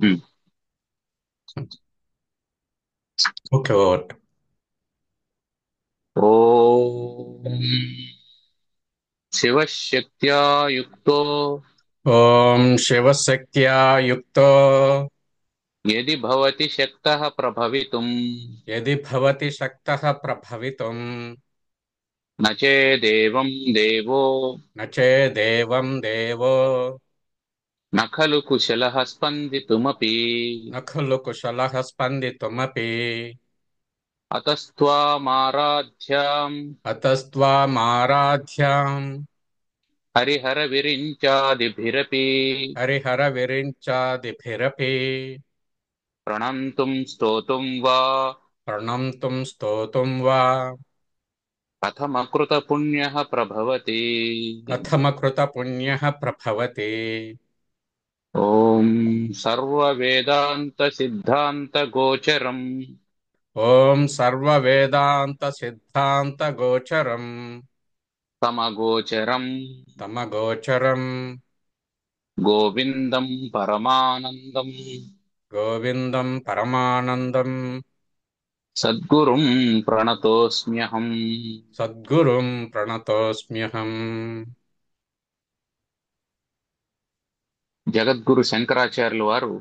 ఉమ్. Okay, over. ఓం శివశక్త్యా యుక్తో ఓం శివశక్త్యా యుక్తో యది భవతి శక్తః ప్రభవితుం యది భవతి శక్తః ప్రభవితుం న చేదేవం దేవో న చేదేవం దేవో న ఖలు కుశలః స్పందితుమపి న ఖలు కుశలః స్పందితుమపి అతస్త్వామారాధ్యాం అతస్త్వామారాధ్యాం హరిహర విరించాదిభిరపి హరిహర విరించాదిభిరపి ప్రణంతుం స్తోతుం వా ప్రణంతుం స్తోతుం వా కథమకృత పుణ్యః ప్రభవతి. కథమకృత పుణ్యః ప్రభవతి. ఓం సర్వవేదాంత సిద్ధాంత గోచరం ఓం సర్వవేదాంత సిద్ధాంత గోచరం సమగోచరం తమగోచరం గోవిందం పరమానందం గోవిందం పరమానందం సద్గురుం ప్రణతోస్మ్యహం. సద్గురుం ప్రణతోస్మ్యహం. జగద్గురు శంకరాచార్యుల వారు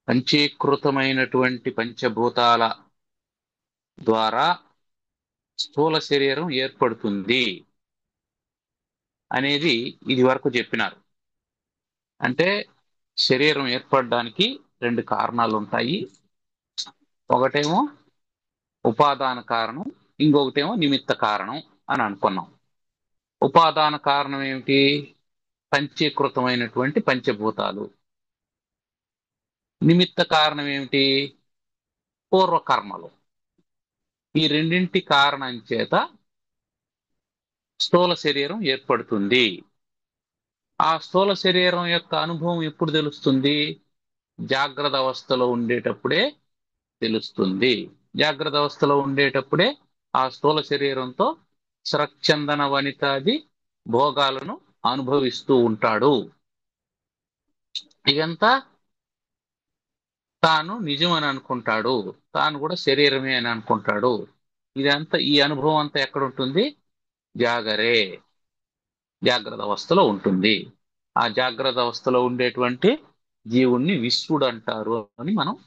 పంచీకృతమైనటువంటి పంచభూతాల ద్వారా స్థూల శరీరం ఏర్పడుతుంది అనేది ఇది వరకు చెప్పినారు. అంటే శరీరం ఏర్పడడానికి రెండు కారణాలు ఉంటాయి. ఒకటేమో ఉపాదాన కారణం, ఇంకొకటేమో నిమిత్త కారణం అని అనుకున్నాం. ఉపాదాన కారణం ఏమిటి? పంచీకృతమైనటువంటి పంచభూతాలు. నిమిత్త కారణం ఏమిటి? పూర్వకర్మలు. ఈ రెండింటి కారణం చేత స్థూల శరీరం ఏర్పడుతుంది. ఆ స్థూల శరీరం యొక్క అనుభవం ఎప్పుడు తెలుస్తుంది? జాగ్రత్త అవస్థలో ఉండేటప్పుడే తెలుస్తుంది. జాగ్రత్త అవస్థలో ఉండేటప్పుడే ఆ స్థూల శరీరంతో స్రక్చందన వనితాది భోగాలను అనుభవిస్తూ ఉంటాడు. ఇదంతా తాను నిజం అని అనుకుంటాడు, తాను కూడా శరీరమే అని అనుకుంటాడు. ఇదంతా, ఈ అనుభవం అంతా ఎక్కడ ఉంటుంది? జాగరే, జాగ్రత్త అవస్థలో ఉంటుంది. ఆ జాగ్రత్త అవస్థలో ఉండేటువంటి జీవుణ్ణి విశ్వడు అంటారు అని మనం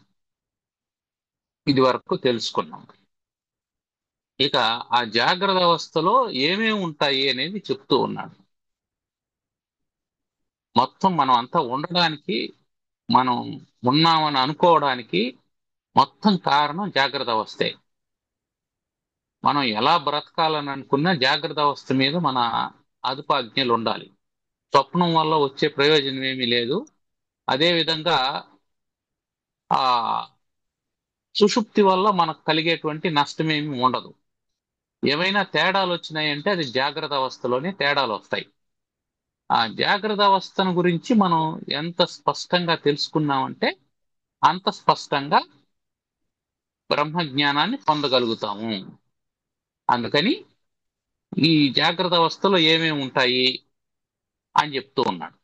ఇది వరకు తెలుసుకున్నాం. ఇక ఆ జాగ్రత్త అవస్థలో ఏమేమి ఉంటాయి అనేది చెప్తూ ఉన్నాడు. మొత్తం మనం అంతా ఉండడానికి, మనం ఉన్నామని అనుకోవడానికి మొత్తం కారణం జాగ్రత్త అవస్థే. మనం ఎలా బ్రతకాలని అనుకున్నా జాగ్రత్త అవస్థ మీద మన అదుపాజ్ఞలు ఉండాలి. స్వప్నం వల్ల వచ్చే ప్రయోజనం ఏమీ లేదు. అదే విధంగా ఆ సుషుప్తి వల్ల మనకు కలిగేటువంటి నష్టమేమి ఉండదు. ఏమైనా తేడాలు వచ్చినాయంటే అది జాగ్రత్త అవస్థలోనే తేడాలు వస్తాయి. ఆ జాగ్రత్త అవస్థను గురించి మనం ఎంత స్పష్టంగా తెలుసుకున్నామంటే అంత స్పష్టంగా బ్రహ్మ జ్ఞానాన్ని పొందగలుగుతాము. అందుకని ఈ జాగ్రత్త అవస్థలో ఏమేమి ఉంటాయి అని చెప్తూ ఉన్నాడు.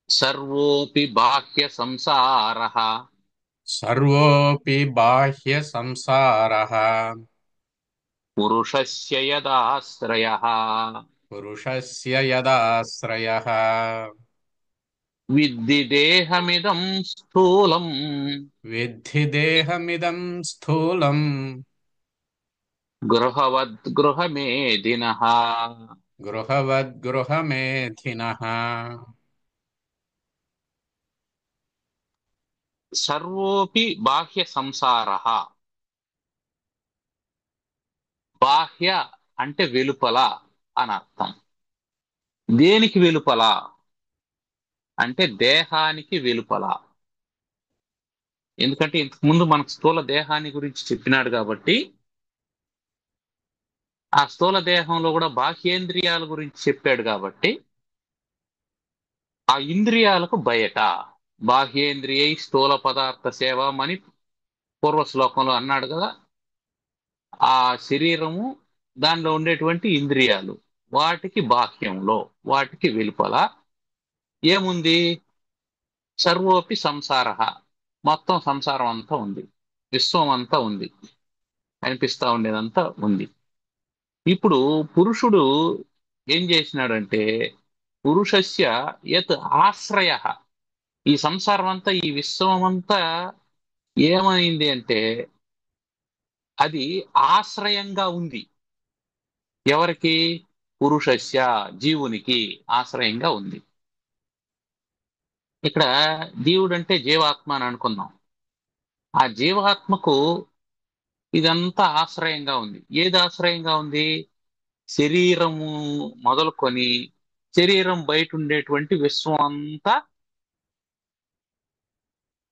సర్వోపి బాహ్య సంసార సర్వోపి బాహ్య సంసారః పురుషస్య యదాశ్రయః పురుషస్య యదాశ్రయః విద్ధి దేహమిదం స్థూలం విద్ధి దేహమిదం స్థూలం గృహవద్గృహమేధినః. గృహవద్గృహమేధినః. సర్వోపి బాహ్య సంసారః. బాహ్య అంటే వెలుపల అని అర్థం. దేనికి వెలుపల అంటే దేహానికి వెలుపల. ఎందుకంటే ఇంతకు ముందు మనకు స్థూల దేహాన్ని గురించి చెప్పినాడు కాబట్టి ఆ స్థూల దేహంలో కూడా బాహ్యేంద్రియాల గురించి చెప్పాడు కాబట్టి ఆ ఇంద్రియాలకు బయట బాహ్యేంద్రియై స్థూల పదార్థ సేవమని పూర్వ శ్లోకంలో అన్నాడు కదా. ఆ శరీరము, దానిలో ఉండేటువంటి ఇంద్రియాలు, వాటికి బాహ్యంలో, వాటికి వెలుపల ఏముంది? సర్వోపి సంసార, మొత్తం సంసారం అంతా ఉంది, విశ్వం అంతా ఉంది, కనిపిస్తా ఉండేదంతా ఉంది. ఇప్పుడు పురుషుడు ఏం చేసినాడంటే, పురుషస్య యత్ ఆశ్రయ, ఈ సంసారం అంతా ఈ విశ్వం అంతా ఏమైంది అంటే అది ఆశ్రయంగా ఉంది. ఎవరికి? పురుషస్య, జీవునికి ఆశ్రయంగా ఉంది. ఇక్కడ జీవుడు అంటే జీవాత్మ అని అనుకుందాం. ఆ జీవాత్మకు ఇదంతా ఆశ్రయంగా ఉంది. ఏది ఆశ్రయంగా ఉంది? శరీరము మొదలుకొని శరీరం బయట ఉండేటువంటి విశ్వం అంతా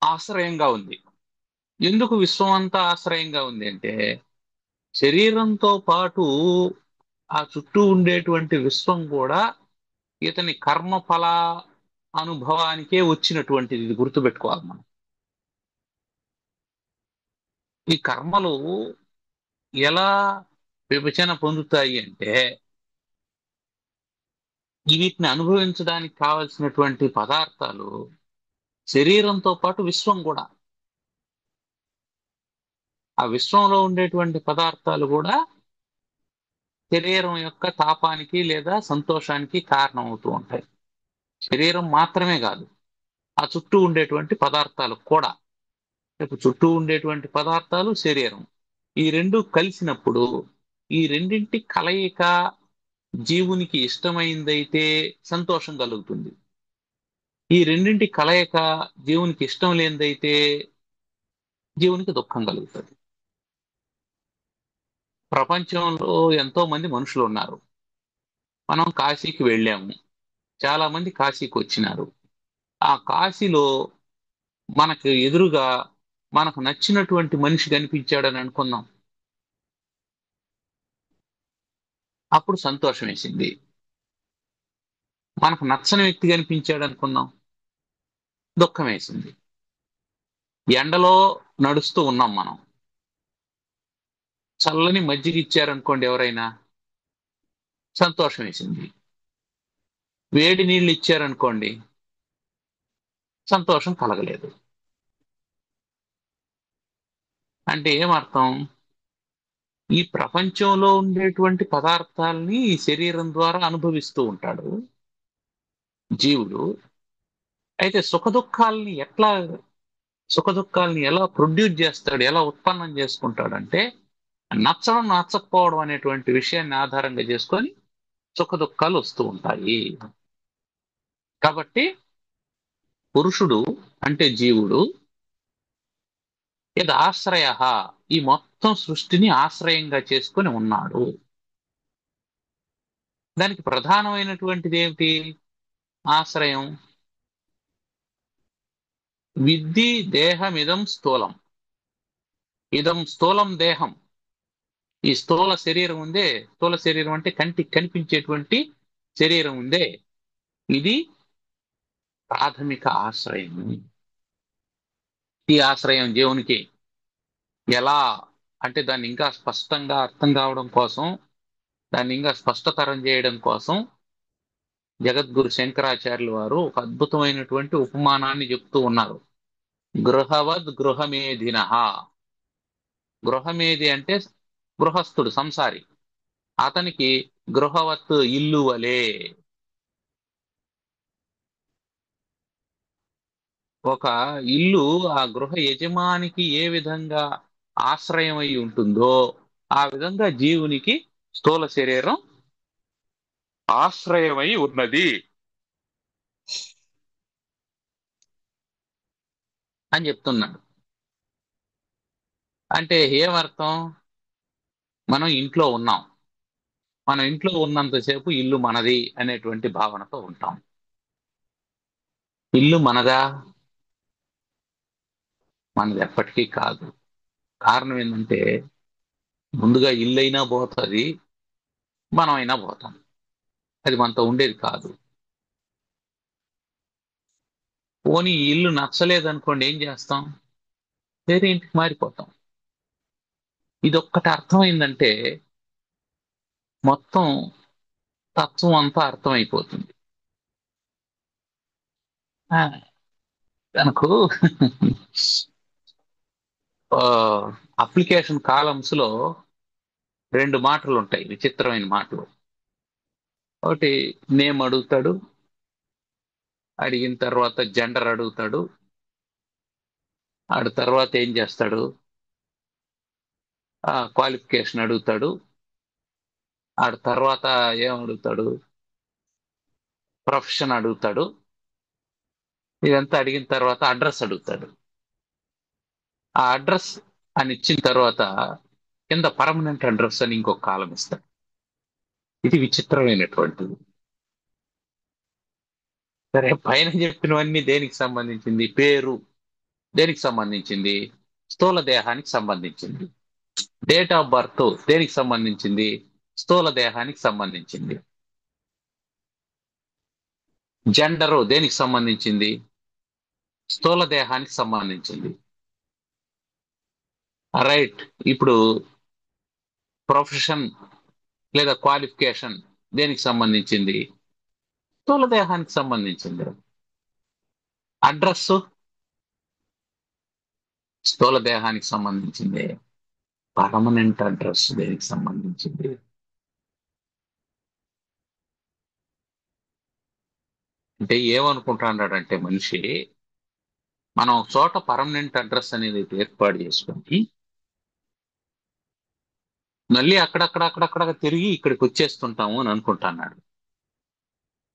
ఆశ్రయంగా ఉంది. ఎందుకు విశ్వం అంతా ఆశ్రయంగా ఉంది అంటే, శరీరంతో పాటు ఆ చుట్టూ ఉండేటువంటి విశ్వం కూడా ఇతని కర్మఫల అనుభవానికే వచ్చినటువంటిది. ఇది గుర్తుపెట్టుకోవాలి మనం. ఈ కర్మలు ఎలా విభజన పొందుతాయి అంటే, వీటిని అనుభవించడానికి కావలసినటువంటి పదార్థాలు శరీరంతో పాటు విశ్వం కూడా, ఆ విశ్వంలో ఉండేటువంటి పదార్థాలు కూడా శరీరం యొక్క తాపానికి లేదా సంతోషానికి కారణం అవుతూ ఉంటాయి. శరీరం మాత్రమే కాదు, ఆ చుట్టూ ఉండేటువంటి పదార్థాలు కూడా. ఇప్పుడు చుట్టూ ఉండేటువంటి పదార్థాలు, శరీరం, ఈ రెండు కలిసినప్పుడు ఈ రెండింటి కలయిక జీవునికి ఇష్టమైందైతే సంతోషం కలుగుతుంది. ఈ రెండింటి కలయిక జీవునికి ఇష్టం లేనిదైతే జీవునికి దుఃఖం కలుగుతుంది. ప్రపంచంలో ఎంతో మంది మనుషులు ఉన్నారు. మనం కాశీకి వెళ్ళాము, చాలా మంది కాశీకి వచ్చినారు. ఆ కాశీలో మనకు ఎదురుగా మనకు నచ్చినటువంటి మనిషి కనిపించాడని అనుకుందాం, అప్పుడు సంతోషం వేసింది. మనకు నచ్చని వ్యక్తి కనిపించాడు అనుకుందాం, దుఃఖం వేసింది. ఎండలో నడుస్తూ ఉన్నాం మనం, చల్లని మజ్జిగ ఇచ్చారనుకోండి ఎవరైనా, సంతోషం వేసింది. వేడి నీళ్ళు ఇచ్చారనుకోండి, సంతోషం కలగలేదు. అంటే ఏమర్థం? ఈ ప్రపంచంలో ఉండేటువంటి పదార్థాలని ఈ శరీరం ద్వారా అనుభవిస్తూ ఉంటాడు జీవుడు. అయితే సుఖ దుఃఖాలని ఎలా ప్రొడ్యూస్ చేస్తాడు, ఎలా ఉత్పన్నం చేసుకుంటాడంటే, నచ్చడం నచ్చకపోవడం అనేటువంటి విషయాన్ని ఆధారంగా చేసుకొని సుఖ దుఃఖాలు వస్తూ ఉంటాయి. కాబట్టి పురుషుడు అంటే జీవుడు ఇది ఆశ్రయ, ఈ మొత్తం సృష్టిని ఆశ్రయంగా చేసుకొని ఉన్నాడు. దానికి ప్రధానమైనటువంటిది ఏమిటి? ఆశ్రయం. విద్ధి దేహమిదం స్థూలం, ఇదం స్థూలం దేహం. ఈ స్థూల శరీరం ఉందే, స్థూల శరీరం అంటే కంటికి కనిపించేటువంటి శరీరం ఉందే, ఇది ప్రాథమిక ఆశ్రయం. ఈ ఆశ్రయం జీవునికి ఎలా అంటే, దాన్ని ఇంకా స్పష్టంగా అర్థం కావడం కోసం, దాన్ని ఇంకా స్పష్టతరం చేయడం కోసం జగద్గురు శంకరాచార్యులు వారు ఒక అద్భుతమైనటువంటి ఉపమానాన్ని చెప్తూ ఉన్నారు. గృహవద్ గృహమేధిన. గృహమేది అంటే గృహస్థుడు, సంసారి. అతనికి గృహవత్ ఇల్లు వలె, ఒక ఇల్లు ఆ గృహ యజమానికి ఏ విధంగా ఆశ్రయమై ఉంటుందో ఆ విధంగా జీవునికి స్థూల శరీరం ఆశ్రయమై ఉన్నది అని చెప్తున్నాడు. అంటే ఏమర్థం? మనం ఇంట్లో ఉన్నాం, మనం ఇంట్లో ఉన్నంతసేపు ఇల్లు మనది అనేటువంటి భావనతో ఉంటాం. ఇల్లు మనదా? మనది ఎప్పటికీ కాదు. కారణం ఏంటంటే, ముందుగా ఇల్లు అయినా పోతుంది, మనమైనా పోతాం. అది మనతో ఉండేది కాదు. పోనీ ఈ ఇల్లు నచ్చలేదనుకోండి, ఏం చేస్తాం? వేరే ఇంటికి మారిపోతాం. ఇదొక్కటి అర్థమైందంటే మొత్తం తత్వం అంతా అర్థమైపోతుంది. ఆ, తనకు అప్లికేషన్ కాలమ్స్ లో రెండు మాటలు ఉంటాయి, విచిత్రమైన మాటలు. ఒకటి నేమ్ అడుగుతాడు, అడిగిన తర్వాత జెండర్ అడుగుతాడు, ఆడ తర్వాత ఏం చేస్తాడు, క్వాలిఫికేషన్ అడుగుతాడు, ఆడ తర్వాత ఏం అడుగుతాడు, ప్రొఫెషన్ అడుగుతాడు. ఇదంతా అడిగిన తర్వాత అడ్రస్ అడుగుతాడు. ఆ అడ్రస్ అని ఇచ్చిన తర్వాత కింద పర్మనెంట్ అడ్రస్ అని ఇంకొక కాలం ఇస్తాడు. ఇది విచిత్రమైనటువంటిది. సరే, పైన చెప్పినవన్నీ దేనికి సంబంధించింది? పేరు దేనికి సంబంధించింది? స్థూల దేహానికి సంబంధించింది. డేట్ ఆఫ్ బర్త్ దేనికి సంబంధించింది? స్థూల దేహానికి సంబంధించింది. జెండరు దేనికి సంబంధించింది? స్థూల దేహానికి సంబంధించింది. రైట్. ఇప్పుడు ప్రొఫెషన్ లేదా క్వాలిఫికేషన్ దేనికి సంబంధించింది? స్థూల దేహానికి సంబంధించింది. అడ్రస్ స్థూల దేహానికి సంబంధించింది. పర్మనెంట్ అడ్రస్ దేనికి సంబంధించింది? అంటే ఏమనుకుంటున్నాడంటే మనిషి, మనం ఒక చోట పర్మనెంట్ అడ్రస్ అనేది ఏర్పాటు చేసుకొని మళ్ళీ అక్కడక్కడ తిరిగి ఇక్కడికి వచ్చేస్తుంటాము అని అనుకుంటున్నాడు.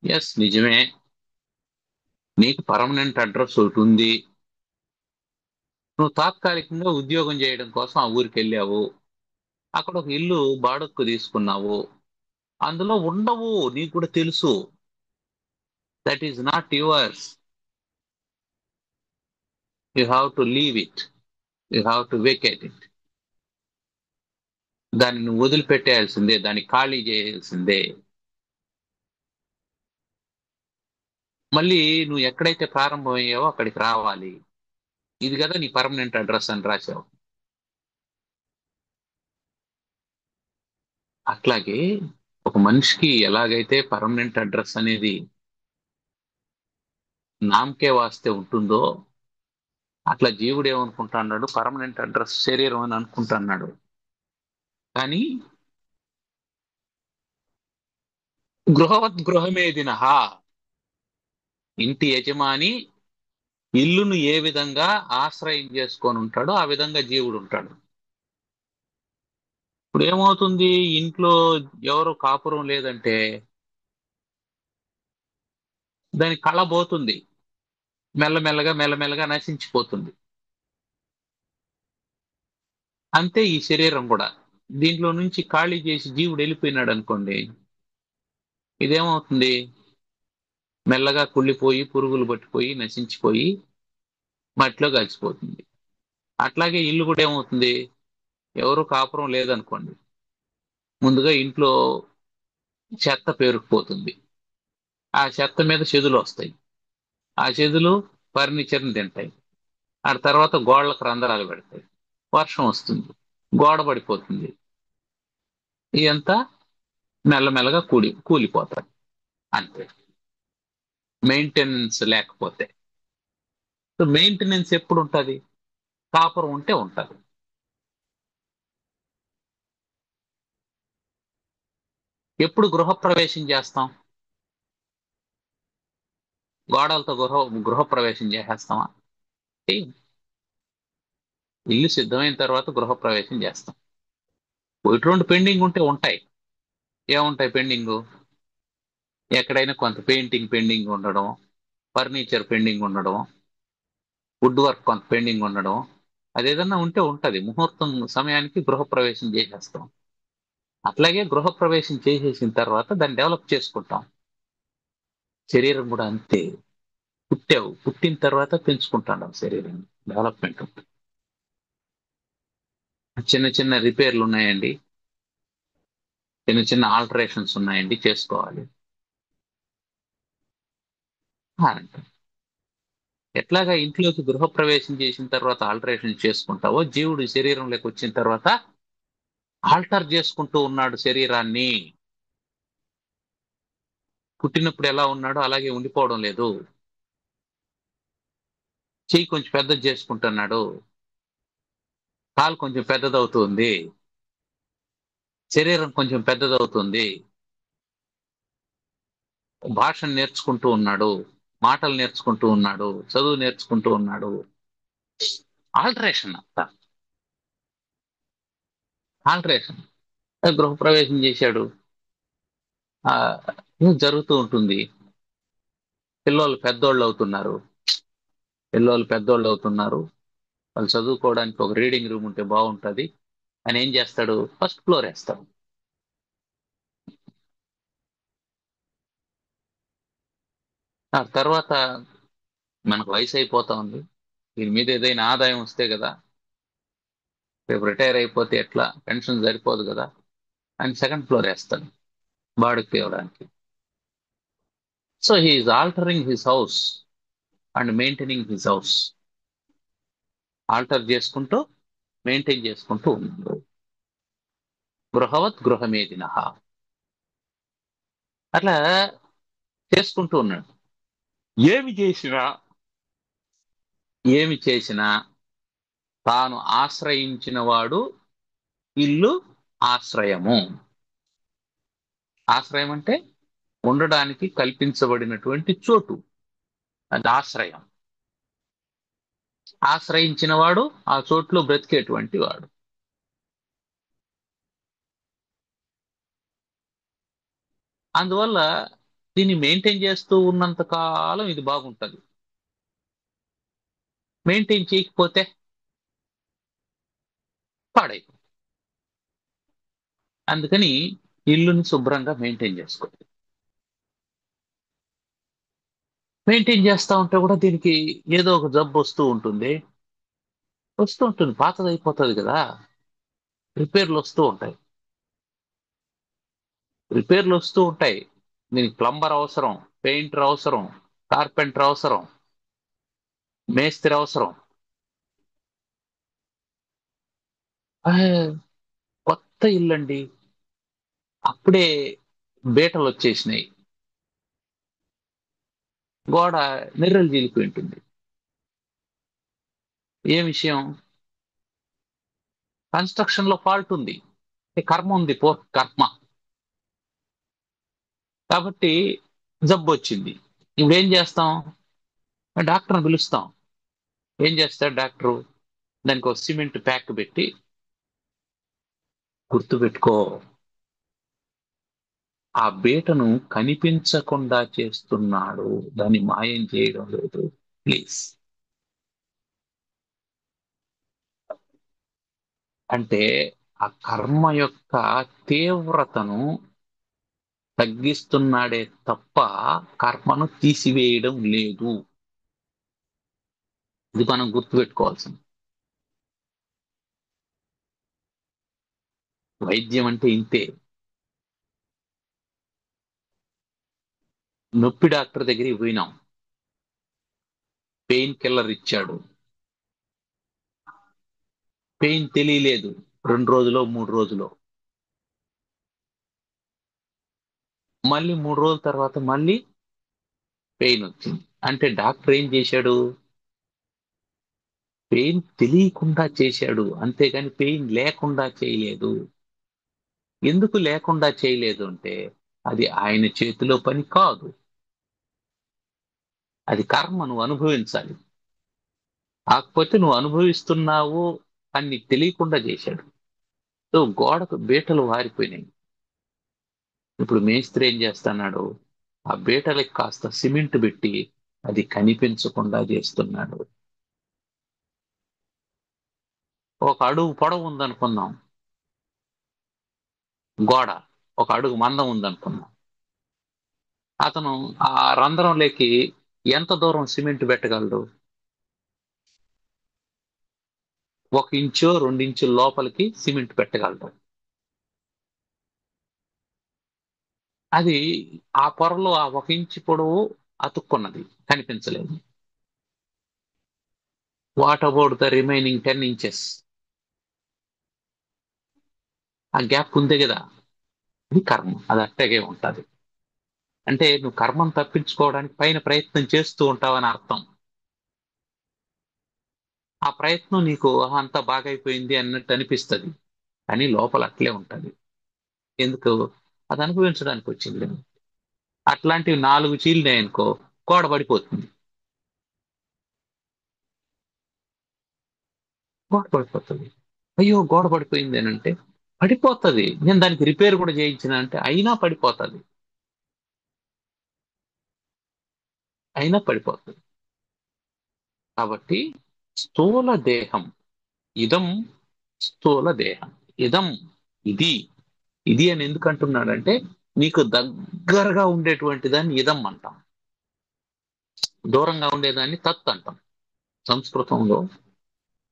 ఎస్, నిజమే. నీకు పర్మనెంట్ అడ్రస్ ఒకటి ఉంది. నువ్వు తాత్కాలికంగా ఉద్యోగం చేయడం కోసం ఆ ఊరికి వెళ్ళావు. అక్కడ ఒక ఇల్లు బాడుక్కు తీసుకున్నావు. అందులో ఉండవు, నీకు కూడా తెలుసు. That is not yours. You have to leave it. You have to vacate it. దాన్ని నువ్వు వదిలిపెట్టేయాల్సిందే, దాన్ని ఖాళీ చేయాల్సిందే. మళ్ళీ నువ్వు ఎక్కడైతే ప్రారంభమయ్యావో అక్కడికి రావాలి. ఇది కదా నీ పర్మనెంట్ అడ్రస్ అని రాశావు. అట్లాగే ఒక మనిషికి ఎలాగైతే పర్మనెంట్ అడ్రస్ అనేది నామకే వాస్తే ఉంటుందో, అట్లా జీవుడు ఏమనుకుంటున్నాడు, పర్మనెంట్ అడ్రస్ శరీరం అని అనుకుంటున్నాడు. కానీ గృహవత్ గృహమేదినః, ఇంటి యజమాని ఇల్లును ఏ విధంగా ఆశ్రయం చేసుకొని ఉంటాడో ఆ విధంగా జీవుడు ఉంటాడు. ఇప్పుడు ఏమవుతుంది, ఇంట్లో ఎవరు కాపురం లేదంటే దాని కళ పోతుంది, మెల్లమెల్లగా మెల్లమెల్లగా నశించిపోతుంది. అంతే ఈ శరీరం కూడా. దీంట్లో నుంచి ఖాళీ చేసి జీవుడు వెళ్ళిపోయినాడు అనుకోండి, ఇదేమవుతుంది, మెల్లగా కుళ్ళిపోయి పురుగులు పట్టిపోయి నశించిపోయి మట్టిలో కలిసిపోతుంది. అట్లాగే ఇల్లు కూడా ఏమవుతుంది, ఎవరు కాపురం లేదనుకోండి, ముందుగా ఇంట్లో చెత్త పేరుకుపోతుంది. ఆ చెత్త మీద చెదులు వస్తాయి. ఆ చెదులు ఫర్నిచర్ని తింటాయి. ఆ తర్వాత గోడలకు రంధ్రాలు పెడతాయి. వర్షం వస్తుంది, గోడ పడిపోతుంది. ఇదంతా మెల్లమెల్లగా కూలిపోతాయి. అంతే, మెయింటెనెన్స్ లేకపోతే. మెయింటెనెన్స్ ఎప్పుడు ఉంటుంది? కాపురం ఉంటే ఉంటుంది. ఎప్పుడు గృహప్రవేశం చేస్తాం? గోడలతో గృహప్రవేశం చేసేస్తామా? చెయ్యం. ఇల్లు సిద్ధమైన తర్వాత గృహప్రవేశం చేస్తాం. ఒకటి రెండు పెండింగ్ ఉంటే ఉంటాయి. ఏముంటాయి పెండింగ్? ఎక్కడైనా కొంత పెయింటింగ్ పెండింగ్ ఉండడం, ఫర్నిచర్ పెండింగ్ ఉండడం, వుడ్ వర్క్ కొంత పెండింగ్ ఉండడం, అదేదన్నా ఉంటే ఉంటది. ముహూర్తం సమయానికి గృహప్రవేశం చేసేస్తాం. అట్లాగే గృహప్రవేశం చేసేసిన తర్వాత దాన్ని డెవలప్ చేసుకుంటాం. శరీరం కూడా అంతే. పుట్టావు, పుట్టిన తర్వాత పెంచుకుంటాం శరీరం. డెవలప్మెంట్ ఉంటుంది. చిన్న చిన్న రిపేర్లు ఉన్నాయండి, చిన్న చిన్న ఆల్టరేషన్స్ ఉన్నాయండి, చేసుకోవాలి. అంతే. ఎట్లాగా ఇంట్లోకి గృహప్రవేశం చేసిన తర్వాత ఆల్టరేషన్ చేసుకుంటావో, జీవుడు శరీరంలోకి వచ్చిన తర్వాత ఆల్టర్ చేసుకుంటూ ఉన్నాడు శరీరాన్ని. పుట్టినప్పుడు ఎలా ఉన్నాడో అలాగే ఉండిపోవడం లేదు. చెయ్యి కొంచెం పెద్దది చేసుకుంటున్నాడు, కాలు కొంచెం పెద్దదవుతుంది, శరీరం కొంచెం పెద్దదవుతుంది, భాషను నేర్చుకుంటూ ఉన్నాడు, మాటలు నేర్చుకుంటూ ఉన్నాడు, చదువు నేర్చుకుంటూ ఉన్నాడు. ఆల్టరేషన్ అంతా ఆల్టరేషన్. గృహప్రవేశం చేశాడు, ఆ ఇది జరుగుతూ ఉంటుంది. పిల్లోళ్ళు పెద్దోళ్ళు అవుతున్నారు. వాళ్ళు చదువుకోవడానికి ఒక రీడింగ్ రూమ్ ఉంటే బాగుంటది అని ఏం చేస్తాడు, ఫస్ట్ ఫ్లోర్ వేస్తాడు. ఆ తర్వాత మనకు వయసు అయిపోతా ఉంది, దీని మీద ఏదైనా ఆదాయం వస్తే కదా, రేపు రిటైర్ అయిపోతే ఎట్లా, పెన్షన్ సరిపోదు కదా అని సెకండ్ ఫ్లోర్ వేస్తాడు బాడుకి ఇవ్వడానికి. So he's altering his house and maintaining his house. Alter చేసుకుంటూ మెయింటైన్ చేసుకుంటూ ఉన్నాడు. గృహవత్ గృహమేదిన అట్లా చేసుకుంటూ ఉన్నాడు. ఏమి చేసినా ఏమి చేసినా తాను ఆశ్రయించిన వాడు ఇల్లు ఆశ్రయము. ఆశ్రయం అంటే ఉండడానికి కల్పించబడినటువంటి చోటు, అది ఆశ్రయం. ఆశ్రయించిన వాడు ఆ చోట్లో బ్రతికేటువంటి వాడు. అందువల్ల దీన్ని మెయింటైన్ చేస్తూ ఉన్నంత కాలం ఇది బాగుంటది. మెయింటైన్ చేయకపోతే పాడైపోతుంది. అందుకని ఇల్లుని శుభ్రంగా మెయింటైన్ చేసుకోవాలి. మెయింటైన్ చేస్తా ఉంటే కూడా దీనికి ఏదో ఒక జబ్బు వస్తూ ఉంటుంది, పాతది అయిపోతుంది కదా, రిపేర్లు వస్తూ ఉంటాయి. రిపేర్లు వస్తూ ఉంటాయి. దీనికి ప్లంబర్ అవసరం, పెయింటర్ అవసరం, కార్పెంటర్ అవసరం, మేస్త్రి అవసరం. ఆ, కొత్త ఇల్లండి, అప్పుడే బీటలు వచ్చేసినాయి, గోడ నెర్రలు జీలిపోయి ఉంటుంది. ఏ విషయం? కన్స్ట్రక్షన్ లో ఫాల్ట్ ఉంది, కర్మ ఉంది, కర్మ. కాబట్టి జబ్బు వచ్చింది. ఇప్పుడు ఏం చేస్తాం? డాక్టర్ని పిలుస్తాం. ఏం చేస్తాడు డాక్టరు? దానికి ఒక సిమెంట్ ప్యాక్ పెట్టి, గుర్తుపెట్టుకో, ఆ బీటను కనిపించకుండా చేస్తున్నాడు, దాన్ని మాయం చేయడం లేదు. ప్లీజ్. అంటే ఆ కర్మ యొక్క తీవ్రతను తగ్గిస్తున్నాడే తప్ప కర్మను తీసివేయడం లేదు. ఇది మనం గుర్తుపెట్టుకోవాల్సింది. వైద్యం అంటే ఇంతే. నొప్పి డాక్టర్ దగ్గరికి పోయినాం, పెయిన్ కిల్లర్ ఇచ్చాడు, పెయిన్ తెలియలేదు, 2 రోజులో 3 రోజులో. మళ్ళీ 3 రోజుల తర్వాత మళ్ళీ పెయిన్ వచ్చింది. అంటే డాక్టర్ ఏం చేశాడు? పెయిన్ తెలియకుండా చేశాడు, అంతేగాని పెయిన్ లేకుండా చేయలేదు. ఎందుకు లేకుండా చేయలేదు అంటే అది ఆయన చేతిలో పని కాదు. అది కర్మ, నువ్వు అనుభవించాలి. కాకపోతే నువ్వు అనుభవిస్తున్నావు అని నీకు తెలియకుండా చేశాడు. సో గోడకు బీటలు వారిపోయినాయి. ఇప్పుడు మేస్త్రి ఏం చేస్తున్నాడు? ఆ బీటలకి కాస్త సిమెంట్ పెట్టి అది కనిపించకుండా చేస్తున్నాడు. ఒక అడుగు పొడవు ఉందనుకుందాం, గోడ ఒక అడుగు మందం ఉందనుకుందాం. అతను ఆ రంధ్రంలోకి ఎంత దూరం సిమెంట్ పెట్టగలడు? 1 ఇంచో 2 ఇంచుల లోపలికి సిమెంట్ పెట్టగలడు. అది ఆ పొరలో ఆ 1 ఇంచు పొడవు అతుక్కున్నది, కనిపించలేదు. What about the remaining 10 inches? ఆ గ్యాప్ ఉంది కదా, ఇది కర్మ, అది అట్టగే ఉంటది. అంటే నువ్వు కర్మను తప్పించుకోవడానికి పైన ప్రయత్నం చేస్తూ ఉంటావని అర్థం. ఆ ప్రయత్నం నీకు అంతా బాగైపోయింది అన్నట్టు అనిపిస్తుంది, కానీ లోపల అట్లే ఉంటది. ఎందుకు? అది అనుభవించడానికి వచ్చింది. అట్లాంటివి 4 చీలినాయి అనుకో, గోడ పడిపోతుంది. గోడ పడిపోతుంది. అయ్యో గోడ పడిపోయింది అని అంటే పడిపోతుంది. నేను దానికి రిపేర్ కూడా చేయించిన అంటే అయినా పడిపోతుంది. అయినా పడిపోతుంది. కాబట్టి స్థూల దేహం, ఇదం స్థూల దేహం, ఇదం ఇది, ఇది అని ఎందుకు అంటున్నాడంటే నీకు దగ్గరగా ఉండేటువంటి దాన్ని ఇదం అంటాం, దూరంగా ఉండేదాన్ని తత్ అంటాం. సంస్కృతంలో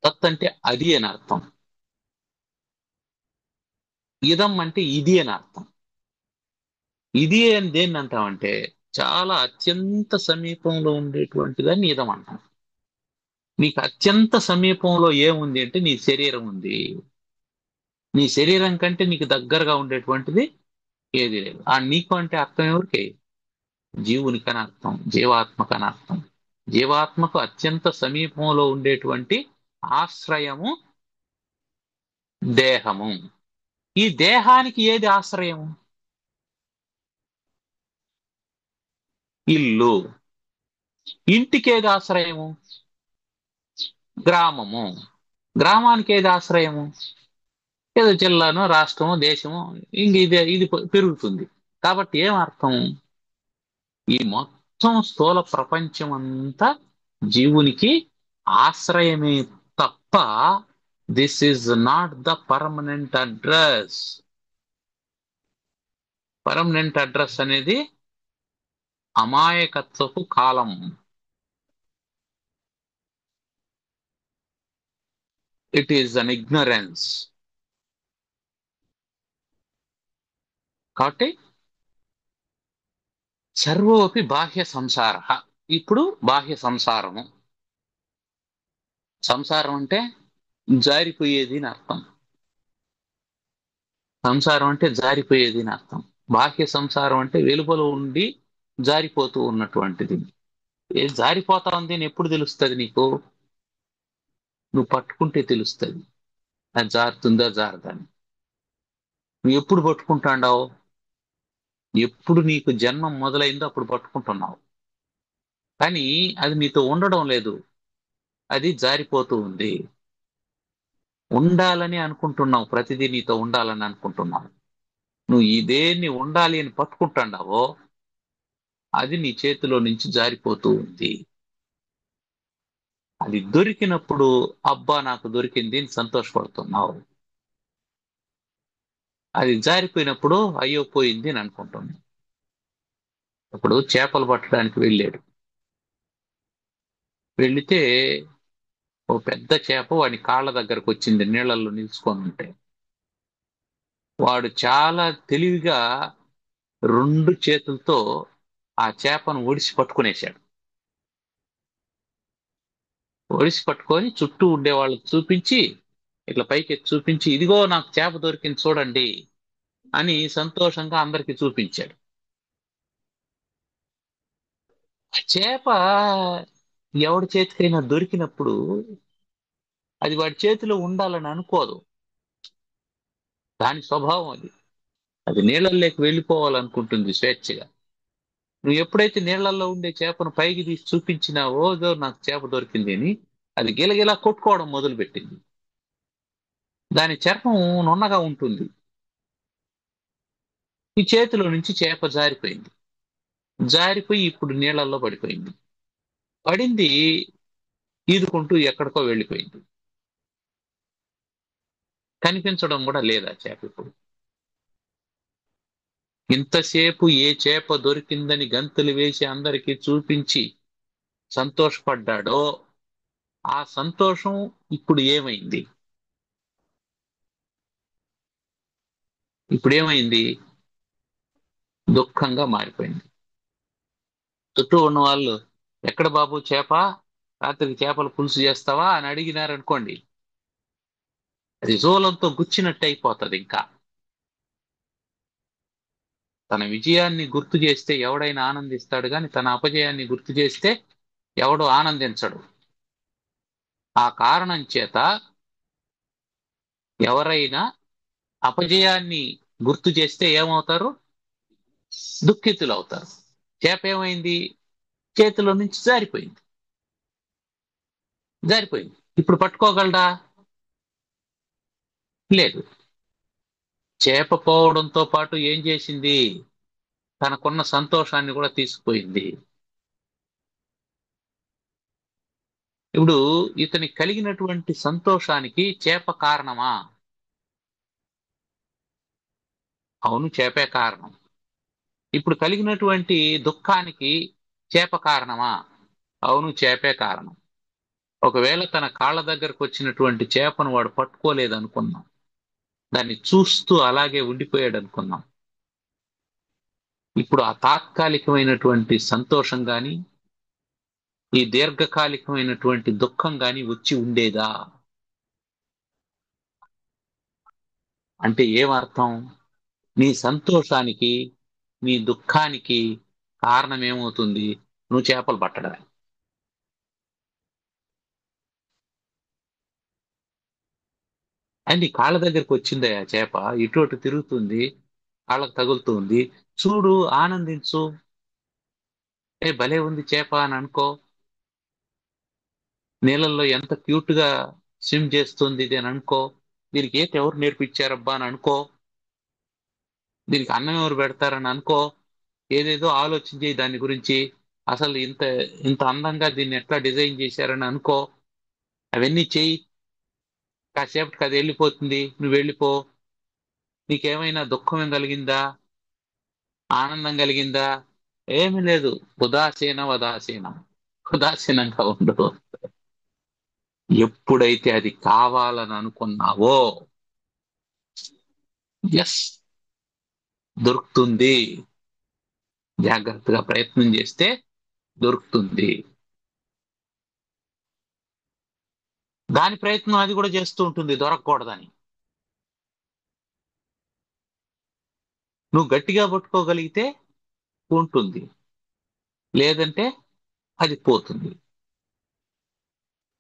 తత్ అంటే అది అని అర్థం, ఇదం అంటే ఇది అని అర్థం. ఇది అని దేన్ని అంటామంటే చాలా అత్యంత సమీపంలో ఉండేటువంటి దాన్ని ఇదం అంటాం. నీకు అత్యంత సమీపంలో ఏముంది అంటే నీ శరీరం ఉంది. నీ శరీరం కంటే నీకు దగ్గరగా ఉండేటువంటిది ఏది లేదు. ఆ నీకు అంటే అర్థం ఎవరికి? జీవునికని అర్థం, జీవాత్మకని అర్థం. జీవాత్మకు అత్యంత సమీపంలో ఉండేటువంటి ఆశ్రయము దేహము. ఈ దేహానికి ఏది ఆశ్రయము? ఇల్లు. ఇంటికి ఏది ఆశ్రయము? గ్రామము. గ్రామానికి ఏది ఆశ్రయము? ఏదో జిల్లాను, రాష్ట్రము, దేశము. ఇంక ఇది పెరుగుతుంది. కాబట్టి ఏం అర్థం? ఈ మొత్తం స్థూల ప్రపంచం అంతా జీవునికి ఆశ్రయమే తప్ప this is not the permanent address. Permanent address అనేది అమాయకత్వపు కాలం. It is an ignorance. కాబట్టి సర్వోపి బాహ్య సంసార. ఇప్పుడు బాహ్య సంసారము. సంసారం అంటే జారిపోయేది అని అర్థం. సంసారం అంటే జారిపోయేది అని అర్థం. బాహ్య సంసారం అంటే వెలుపల ఉండి జారిపోతూ ఉన్నటువంటిది. ఏ జారిపోతా ఉంది అని ఎప్పుడు తెలుస్తుంది నీకు? నువ్వు పట్టుకుంటే తెలుస్తుంది అది జారుతుందా జారదా అని. నువ్వు ఎప్పుడు పట్టుకుంటాండావు? ఎప్పుడు నీకు జన్మం మొదలైందో అప్పుడు పట్టుకుంటున్నావు. కానీ అది నీతో ఉండడం లేదు, అది జారిపోతూ ఉంది. ఉండాలని అనుకుంటున్నావు, ప్రతిదీ నీతో ఉండాలని అనుకుంటున్నావు. నువ్వు ఇదేన్ని ఉండాలి అని పట్టుకుంటాండావో అది నీ చేతిలో నుంచి జారిపోతూ ఉంది. అది దొరికినప్పుడు అబ్బా నాకు దొరికింది అని సంతోషపడుతున్నావు. అది జారిపోయినప్పుడు అయ్యో పోయింది అని అనుకుంటున్నావు. ఇప్పుడు చేపలు పట్టడానికి వెళ్ళాడు. వెళితే ఓ పెద్ద చేప వాడి కాళ్ళ దగ్గరకు వచ్చింది నీళ్ళల్లో నిల్చుకొని ఉంటే. వాడు చాలా తెలివిగా 2 చేతులతో ఆ చేపను ఒడిసి పట్టుకునేశాడు. ఒడిసి పట్టుకొని చుట్టూ ఉండే వాళ్ళకి చూపించి, ఇట్లా పైకి ఎత్తి చూపించి ఇదిగో నాకు చేప దొరికింది చూడండి అని సంతోషంగా అందరికి చూపించాడు. ఆ చేప ఎవడి చేతికైనా దొరికినప్పుడు అది వాడి చేతిలో ఉండాలని అనుకోదు. దాని స్వభావం అది. అది నీళ్ళల్లోకి వెళ్ళిపోవాలనుకుంటుంది స్వేచ్ఛగా. నువ్వు ఎప్పుడైతే నీళ్లలో ఉండే చేపను పైకి తీసి చూపించినావో "ఇదో నాకు చేప దొరికింది" అని, అది గిలగిలా కొట్టుకోవడం మొదలుపెట్టింది. దాని చర్మం నున్నగా ఉంటుంది. ఈ చేతిలో నుంచి చేప జారిపోయింది. జారిపోయి ఇప్పుడు నీళ్లలో పడిపోయింది. పడింది, ఈదుకుంటూ ఎక్కడికో వెళ్ళిపోయింది. కనిపించడం కూడా లేదా చేప ఇప్పుడు. ఇంతసేపు ఏ చేప దొరికిందని గంతులు వేసి అందరికీ చూపించి సంతోషపడ్డాడో ఆ సంతోషం ఇప్పుడు ఏమైంది? ఇప్పుడు ఏమైంది? దుఃఖంగా మారిపోయింది. చుట్టూ ఉన్న వాళ్ళు ఎక్కడ బాబు చేప, రాత్రికి చేపల పులుసు చేస్తావా అని అడిగినారనుకోండి, అది జోలంతో గుచ్చినట్టు అయిపోతుంది. ఇంకా తన విజయాన్ని గుర్తు చేస్తే ఎవడైనా ఆనందిస్తాడు, కానీ తన అపజయాన్ని గుర్తు చేస్తే ఎవడు ఆనందించడు. ఆ కారణం చేత ఎవరైనా అపజయాన్ని గుర్తు చేస్తే ఏమవుతారు? దుఃఖితులు అవుతారు. చేప ఏమైంది? చేతిలో నుంచి జారిపోయింది. జారిపోయింది. ఇప్పుడు పట్టుకోగలడా? లేదు. చేప పోవడంతో పాటు ఏం చేసింది? తనకున్న సంతోషాన్ని కూడా తీసుకుపోయింది. ఇప్పుడు ఇతనికి కలిగినటువంటి సంతోషానికి చేప కారణమా? అవును, చేపే కారణం. ఇప్పుడు కలిగినటువంటి దుఃఖానికి చేప కారణమా? అవును, చేపే కారణం. ఒకవేళ తన కాళ్ళ దగ్గరకు వచ్చినటువంటి చేపను వాడు పట్టుకోలేదు అనుకున్నాం, దాన్ని చూస్తూ అలాగే ఉండిపోయాడు అనుకున్నాం, ఇప్పుడు ఆ తాత్కాలికమైనటువంటి సంతోషం గాని, ఈ దీర్ఘకాలికమైనటువంటి దుఃఖం గాని వచ్చి ఉండేదా? అంటే ఏమర్థం? నీ సంతోషానికి, నీ దుఃఖానికి కారణం ఏమవుతుంది? నువ్వు చేపలు పట్టడమే. అండ్ నీ కాళ్ళ దగ్గరికి వచ్చిందే ఆ చేప, ఇటు అటు తిరుగుతుంది, కాళ్ళకు తగులుతుంది, చూడు, ఆనందించు, ఏ భలే ఉంది చేప అని అనుకో. నీళ్ళల్లో ఎంత క్యూట్ గా స్విమ్ చేస్తుంది ఇది అని అనుకో. దీనికి ఈత ఎవరు నేర్పించారబ్బా అని అనుకో. దీనికి అన్నం ఎవరు పెడతారని అనుకో. ఏదేదో ఆలోచించి దాని గురించి, అసలు ఇంత ఇంత అందంగా దీన్ని ఎట్లా డిజైన్ చేశారని అనుకో. అవన్నీ చెయ్యి. కాసేపటికి అది వెళ్ళిపోతుంది, నువ్వు వెళ్ళిపో. నీకేమైనా దుఃఖం ఏం కలిగిందా? ఆనందం కలిగిందా? ఏమీ లేదు. ఉదాసీనం. ఉదాసీనంగా ఉండు. ఎప్పుడైతే అది కావాలని అనుకున్నావో, ఎస్, దొరుకుతుంది. జాగ్రత్తగా ప్రయత్నం చేస్తే దొరుకుతుంది. దాని ప్రయత్నం అది కూడా చేస్తూ ఉంటుంది దొరకకూడదని. నువ్వు గట్టిగా పట్టుకోగలిగితే ఉంటుంది, లేదంటే అది పోతుంది.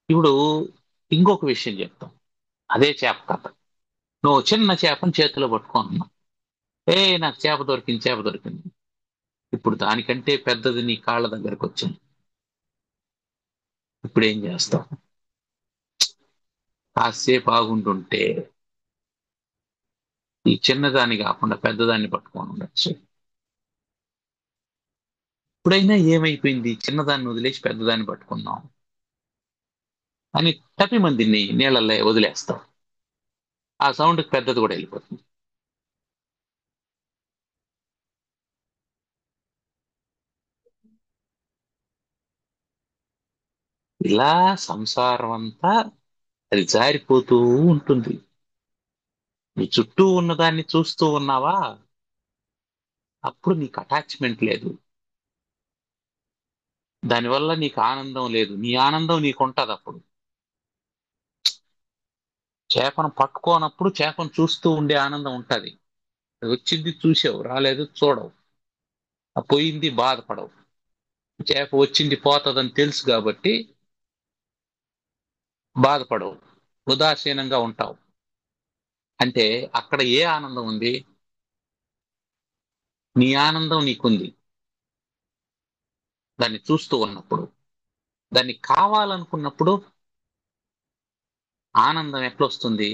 ఇప్పుడు ఇంకొక విషయం చెప్తాం. అదే చేప కథ. నువ్వు చిన్న చేపను చేతిలో పట్టుకుంటున్నావు. ఏ, నాకు చేప దొరికింది, చేప దొరికింది. ఇప్పుడు దానికంటే పెద్దది నీ కాళ్ళ దగ్గరకు వచ్చింది. ఇప్పుడు ఏం చేస్తావు? కాసేపు ఆగుంటుంటే ఈ చిన్నదాన్ని కాకుండా పెద్దదాన్ని పట్టుకొని ఉండొచ్చు. ఇప్పుడైనా ఏమైపోయింది? చిన్నదాన్ని వదిలేసి పెద్దదాన్ని పట్టుకున్నాం అని టపి మందిని నీళ్ళల్లో వదిలేస్తాం. ఆ సౌండ్కి పెద్దది కూడా వెళ్ళిపోతుంది. ఇలా సంసారం అంతా అది జారిపోతూ ఉంటుంది. నీ చుట్టూ ఉన్నదాన్ని చూస్తూ ఉన్నావా? అప్పుడు నీకు అటాచ్మెంట్ లేదు. దానివల్ల నీకు ఆనందం లేదు. నీ ఆనందం నీకు ఉంటది అప్పుడు. చేపను పట్టుకోనప్పుడు చేపను చూస్తూ ఉండే ఆనందం ఉంటది. అది వచ్చింది చూసావు, రాలేదు చూడవు. ఆ పోయింది బాధపడవు. చేప వచ్చింది పోతదని తెలుసు కాబట్టి బాధపడవు, ఉదాసీనంగా ఉంటావు. అంటే అక్కడ ఏ ఆనందం ఉంది? నీ ఆనందం నీకుంది దాన్ని చూస్తూ ఉన్నప్పుడు. దాన్ని కావాలనుకున్నప్పుడు ఆనందం ఎట్లొస్తుంది?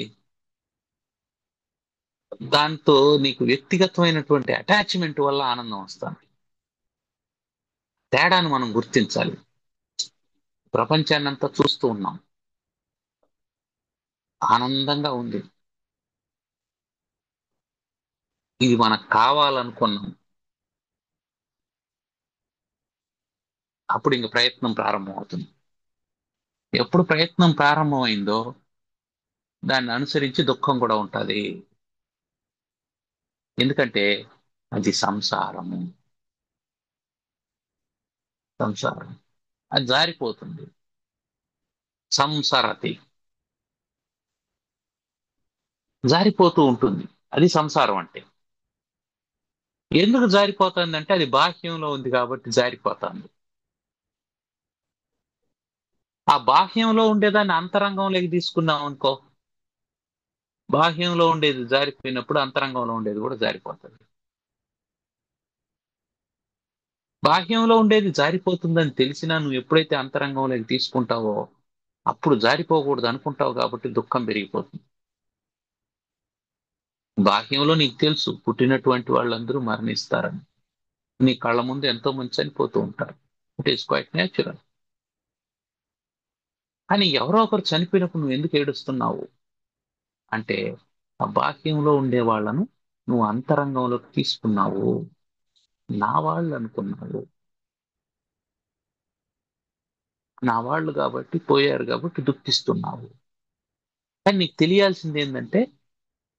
దాంతో నీకు వ్యక్తిగతమైనటువంటి అటాచ్మెంట్ వల్ల ఆనందం వస్తుంది. తేడాను మనం గుర్తించాలి. ప్రపంచాన్ని అంతా చూస్తూ ఉన్నాం, ఆనందంగా ఉంది. ఇది మనకు కావాలనుకున్నాం. అప్పుడు ఇంక ప్రయత్నం ప్రారంభం అవుతుంది. ఎప్పుడు ప్రయత్నం ప్రారంభమైందో దాన్ని అనుసరించి దుఃఖం కూడా ఉంటది. ఎందుకంటే అది సంసారము. సంసారం అది జారిపోతుంది. సంసరతి, జారిపోతూ ఉంటుంది. అది సంసారం అంటే. ఎందుకు జారిపోతుందంటే అది బాహ్యంలో ఉంది కాబట్టి జారిపోతుంది. ఆ బాహ్యంలో ఉండేదాన్ని అంతరంగంలోకి తీసుకున్నాం అనుకో, బాహ్యంలో ఉండేది జారిపోయినప్పుడు అంతరంగంలో ఉండేది కూడా జారిపోతుంది. బాహ్యంలో ఉండేది జారిపోతుందని తెలిసినా నువ్వు ఎప్పుడైతే అంతరంగంలోకి తీసుకుంటావో అప్పుడు జారిపోకూడదు అనుకుంటావు కాబట్టి దుఃఖం పెరిగిపోతుంది. బాహ్యంలో నీకు తెలుసు పుట్టినటువంటి వాళ్ళందరూ మరణిస్తారని, నీ కళ్ళ ముందు ఎంతో మంది చనిపోతూ ఉంటారు. It is quite natural. కానీ ఎవరో ఒకరు చనిపోయినప్పుడు నువ్వు ఎందుకు ఏడుస్తున్నావు అంటే, ఆ బాహ్యంలో ఉండే వాళ్ళను నువ్వు అంతరంగంలోకి తీసుకున్నావు, నా వాళ్ళు అనుకున్నావు. నా వాళ్ళు కాబట్టి పోయారు కాబట్టి దుఃఖిస్తున్నావు. కానీ నీకు తెలియాల్సింది ఏంటంటే,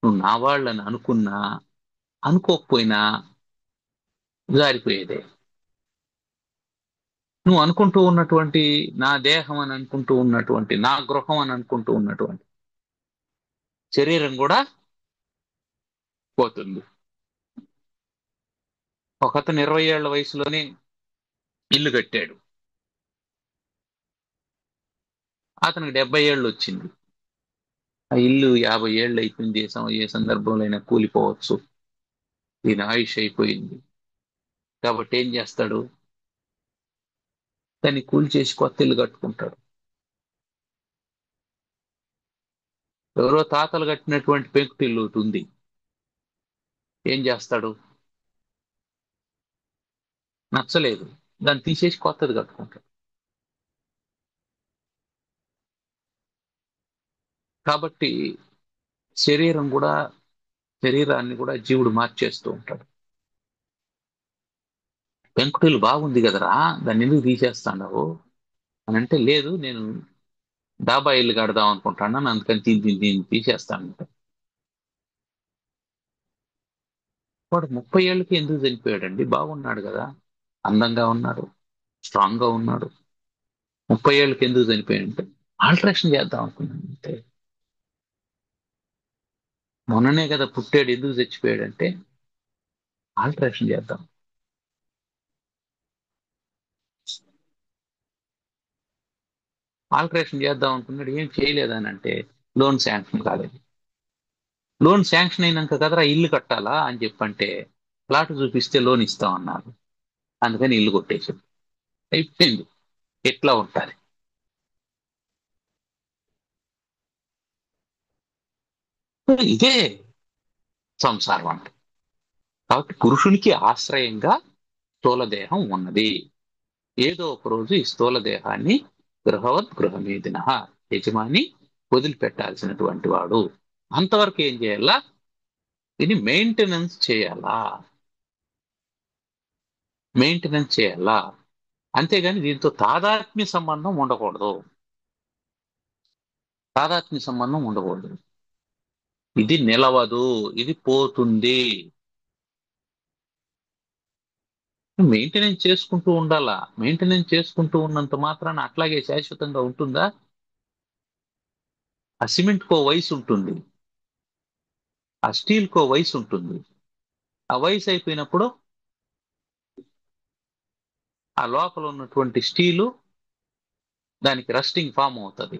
నువ్వు నా వాళ్ళని అనుకున్నా అనుకోకపోయినా జారిపోయేదే. నువ్వు అనుకుంటూ ఉన్నటువంటి నా దేహం అని అనుకుంటూ ఉన్నటువంటి నా గృహం అని అనుకుంటూ ఉన్నటువంటి శరీరం కూడా పోతుంది. ఒకతను 20 ఏళ్ల వయసులోనే ఇల్లు కట్టాడు. అతనికి 70 ఏళ్ళు వచ్చింది. ఆ ఇల్లు 50 ఏళ్ళు అయిపోయింది. ఏ సందర్భంలో అయినా కూలిపోవచ్చు. దీని ఆయుష్ అయిపోయింది. కాబట్టి ఏం చేస్తాడు? దాన్ని కూల్చేసి కొత్త ఇల్లు కట్టుకుంటాడు. ఎవరో తాతలు కట్టినటువంటి పెంకుటిల్లు ఒకటి ఉంది. ఏం చేస్తాడు? నచ్చలేదు, దాన్ని తీసేసి కొత్తది కట్టుకుంటాడు. కాబట్టి శరీరం కూడా శరీరాన్ని కూడా జీవుడు మార్చేస్తూ ఉంటాడు. పెంకుటిల్లు బాగుంది కదరా, దాన్ని ఎందుకు తీసేస్తాండవు అని అంటే, లేదు నేను డాబా ఇల్లు కడదాం అనుకుంటాను అందుకని దీన్ని తీసేస్తాను. వాడు 30 ఏళ్ళకి ఎందుకు చనిపోయాడండి? బాగున్నాడు కదా, అందంగా ఉన్నాడు, స్ట్రాంగ్ గా ఉన్నాడు. 30 ఏళ్ళకి ఎందుకు చనిపోయాడంటే ఆల్టరేషన్ చేద్దాం అనుకున్నాను అంతే. మొన్ననే కదా పుట్టాడు, ఎందుకు చచ్చిపోయాడంటే ఆల్టరేషన్ చేద్దాం. ఆల్టరేషన్ చేద్దాం అనుకున్నాడు, ఏం చేయలేదని అంటే లోన్ శాంక్షన్ కాలేదు. లోన్ శాంక్షన్ అయినాక కదరా ఇల్లు కట్టాలా అని చెప్పంటే ప్లాట్ చూపిస్తే లోన్ ఇస్తాం అన్నారు. అందుకని ఇల్లు కొట్టేసాడు. అయిపోయింది. ఎట్లా ఉంటారు? ఇదే సంసారం అంటే. కాబట్టి పురుషునికి ఆశ్రయంగా స్థూల దేహం ఉన్నది. ఏదో ఒక రోజు ఈ స్థూల దేహాన్ని గృహవత్ గృహమేదిన యజమాని వదిలిపెట్టాల్సినటువంటి వాడు. అంతవరకు ఏం చేయాలా? దీన్ని మెయింటెనెన్స్ చేయాలా, మెయింటెనెన్స్ చేయాలా. అంతేగాని దీంతో తాదాత్మ్య సంబంధం ఉండకూడదు. తాదాత్మ్య సంబంధం ఉండకూడదు. ఇది నిలవదు, ఇది పోతుంది. మెయింటెనెన్స్ చేసుకుంటూ ఉండాలా. మెయింటెనెన్స్ చేసుకుంటూ ఉన్నంత మాత్రాన అట్లాగే శాశ్వతంగా ఉంటుందా? ఆ సిమెంట్ కో వయసు ఉంటుంది, ఆ స్టీల్ కో వయసు ఉంటుంది. ఆ వయసు అయిపోయినప్పుడు ఆ లోపల ఉన్నటువంటి స్టీలు దానికి రస్టింగ్ ఫామ్ అవుతుంది.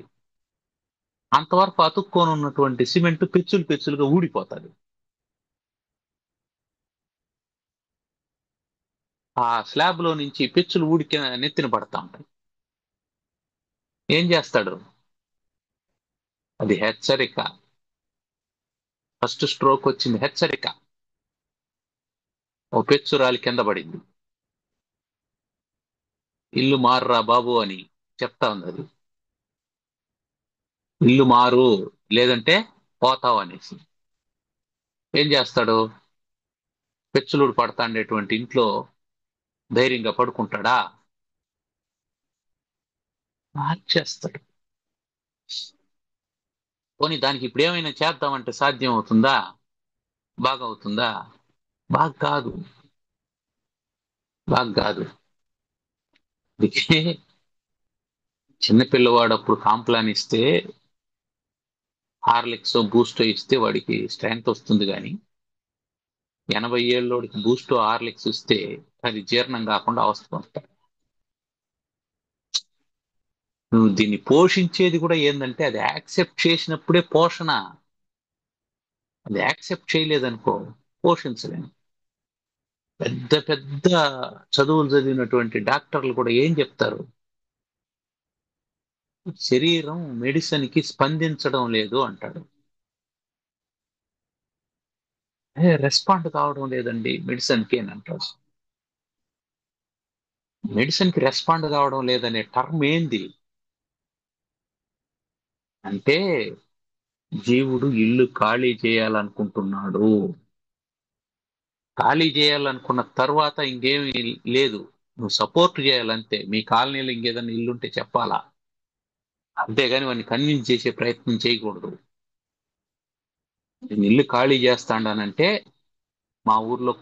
అంతవరకు అతుక్కొని ఉన్నటువంటి సిమెంట్ పెచ్చులు పెచ్చులుగా ఊడిపోతుంది. ఆ స్లాబ్ లో నుంచి పెచ్చులు ఊడికి నెత్తిన పడతా ఉంటాయి. ఏం చేస్తాడు? అది హెచ్చరిక. ఫస్ట్ స్ట్రోక్ వచ్చింది, హెచ్చరిక. ఓ పెచ్చురాలి కింద పడింది, ఇల్లు మారురా బాబు అని చెప్తా ఉంది అది. ఇల్లు మారు, లేదంటే పోతావు అనేసి. ఏం చేస్తాడు? పెచ్చులుడు పడతాండేటువంటి ఇంట్లో ధైర్యంగా పడుకుంటాడా? మార్చేస్తాడు. పోనీ దానికి ఇప్పుడు ఏమైనా చేద్దామంటే సాధ్యం అవుతుందా? బాగా అవుతుందా? బాగా కాదు, బాగా కాదు. అందుకే చిన్నపిల్లవాడు అప్పుడు కాంప్లాన్ ఇస్తే, హార్లిక్స్ బూస్ట్ ఇస్తే వాడికి స్ట్రెంగ్త్ వస్తుంది కానీ 80 ఏళ్ళోడికి బూస్ట్ హార్లిక్స్ ఇస్తే అది జీర్ణం కాకుండా అవస్థ పడతాడు. నువ్వు దీన్ని పోషించేది కూడా ఏంటంటే అది యాక్సెప్ట్ చేసినప్పుడే పోషణ. అది యాక్సెప్ట్ చేయలేదనుకో పోషించలేము. పెద్ద పెద్ద చదువులు చదివినటువంటి డాక్టర్లు కూడా ఏం చెప్తారు? శరీరం మెడిసిన్ కి స్పందించడం లేదు అంటాడు. రెస్పాండ్ కావడం లేదండి మెడిసిన్ కి అని అంటాడు. మెడిసిన్ కి రెస్పాండ్ కావడం లేదనే టర్మ్ ఏంది అంటే, జీవుడు ఇల్లు ఖాళీ చేయాలనుకుంటున్నాడు. ఖాళీ చేయాలనుకున్న తర్వాత ఇంకేమీ లేదు, నువ్వు సపోర్ట్ చేయాలంతే. మీ కాలనీలో ఇంకేదైనా ఇల్లుంటే చెప్పాలా, అంతేగాని వాడిని కన్విన్స్ చేసే ప్రయత్నం చేయకూడదు. నేను ఇల్లు ఖాళీ చేస్తాడానంటే, మా ఊర్లో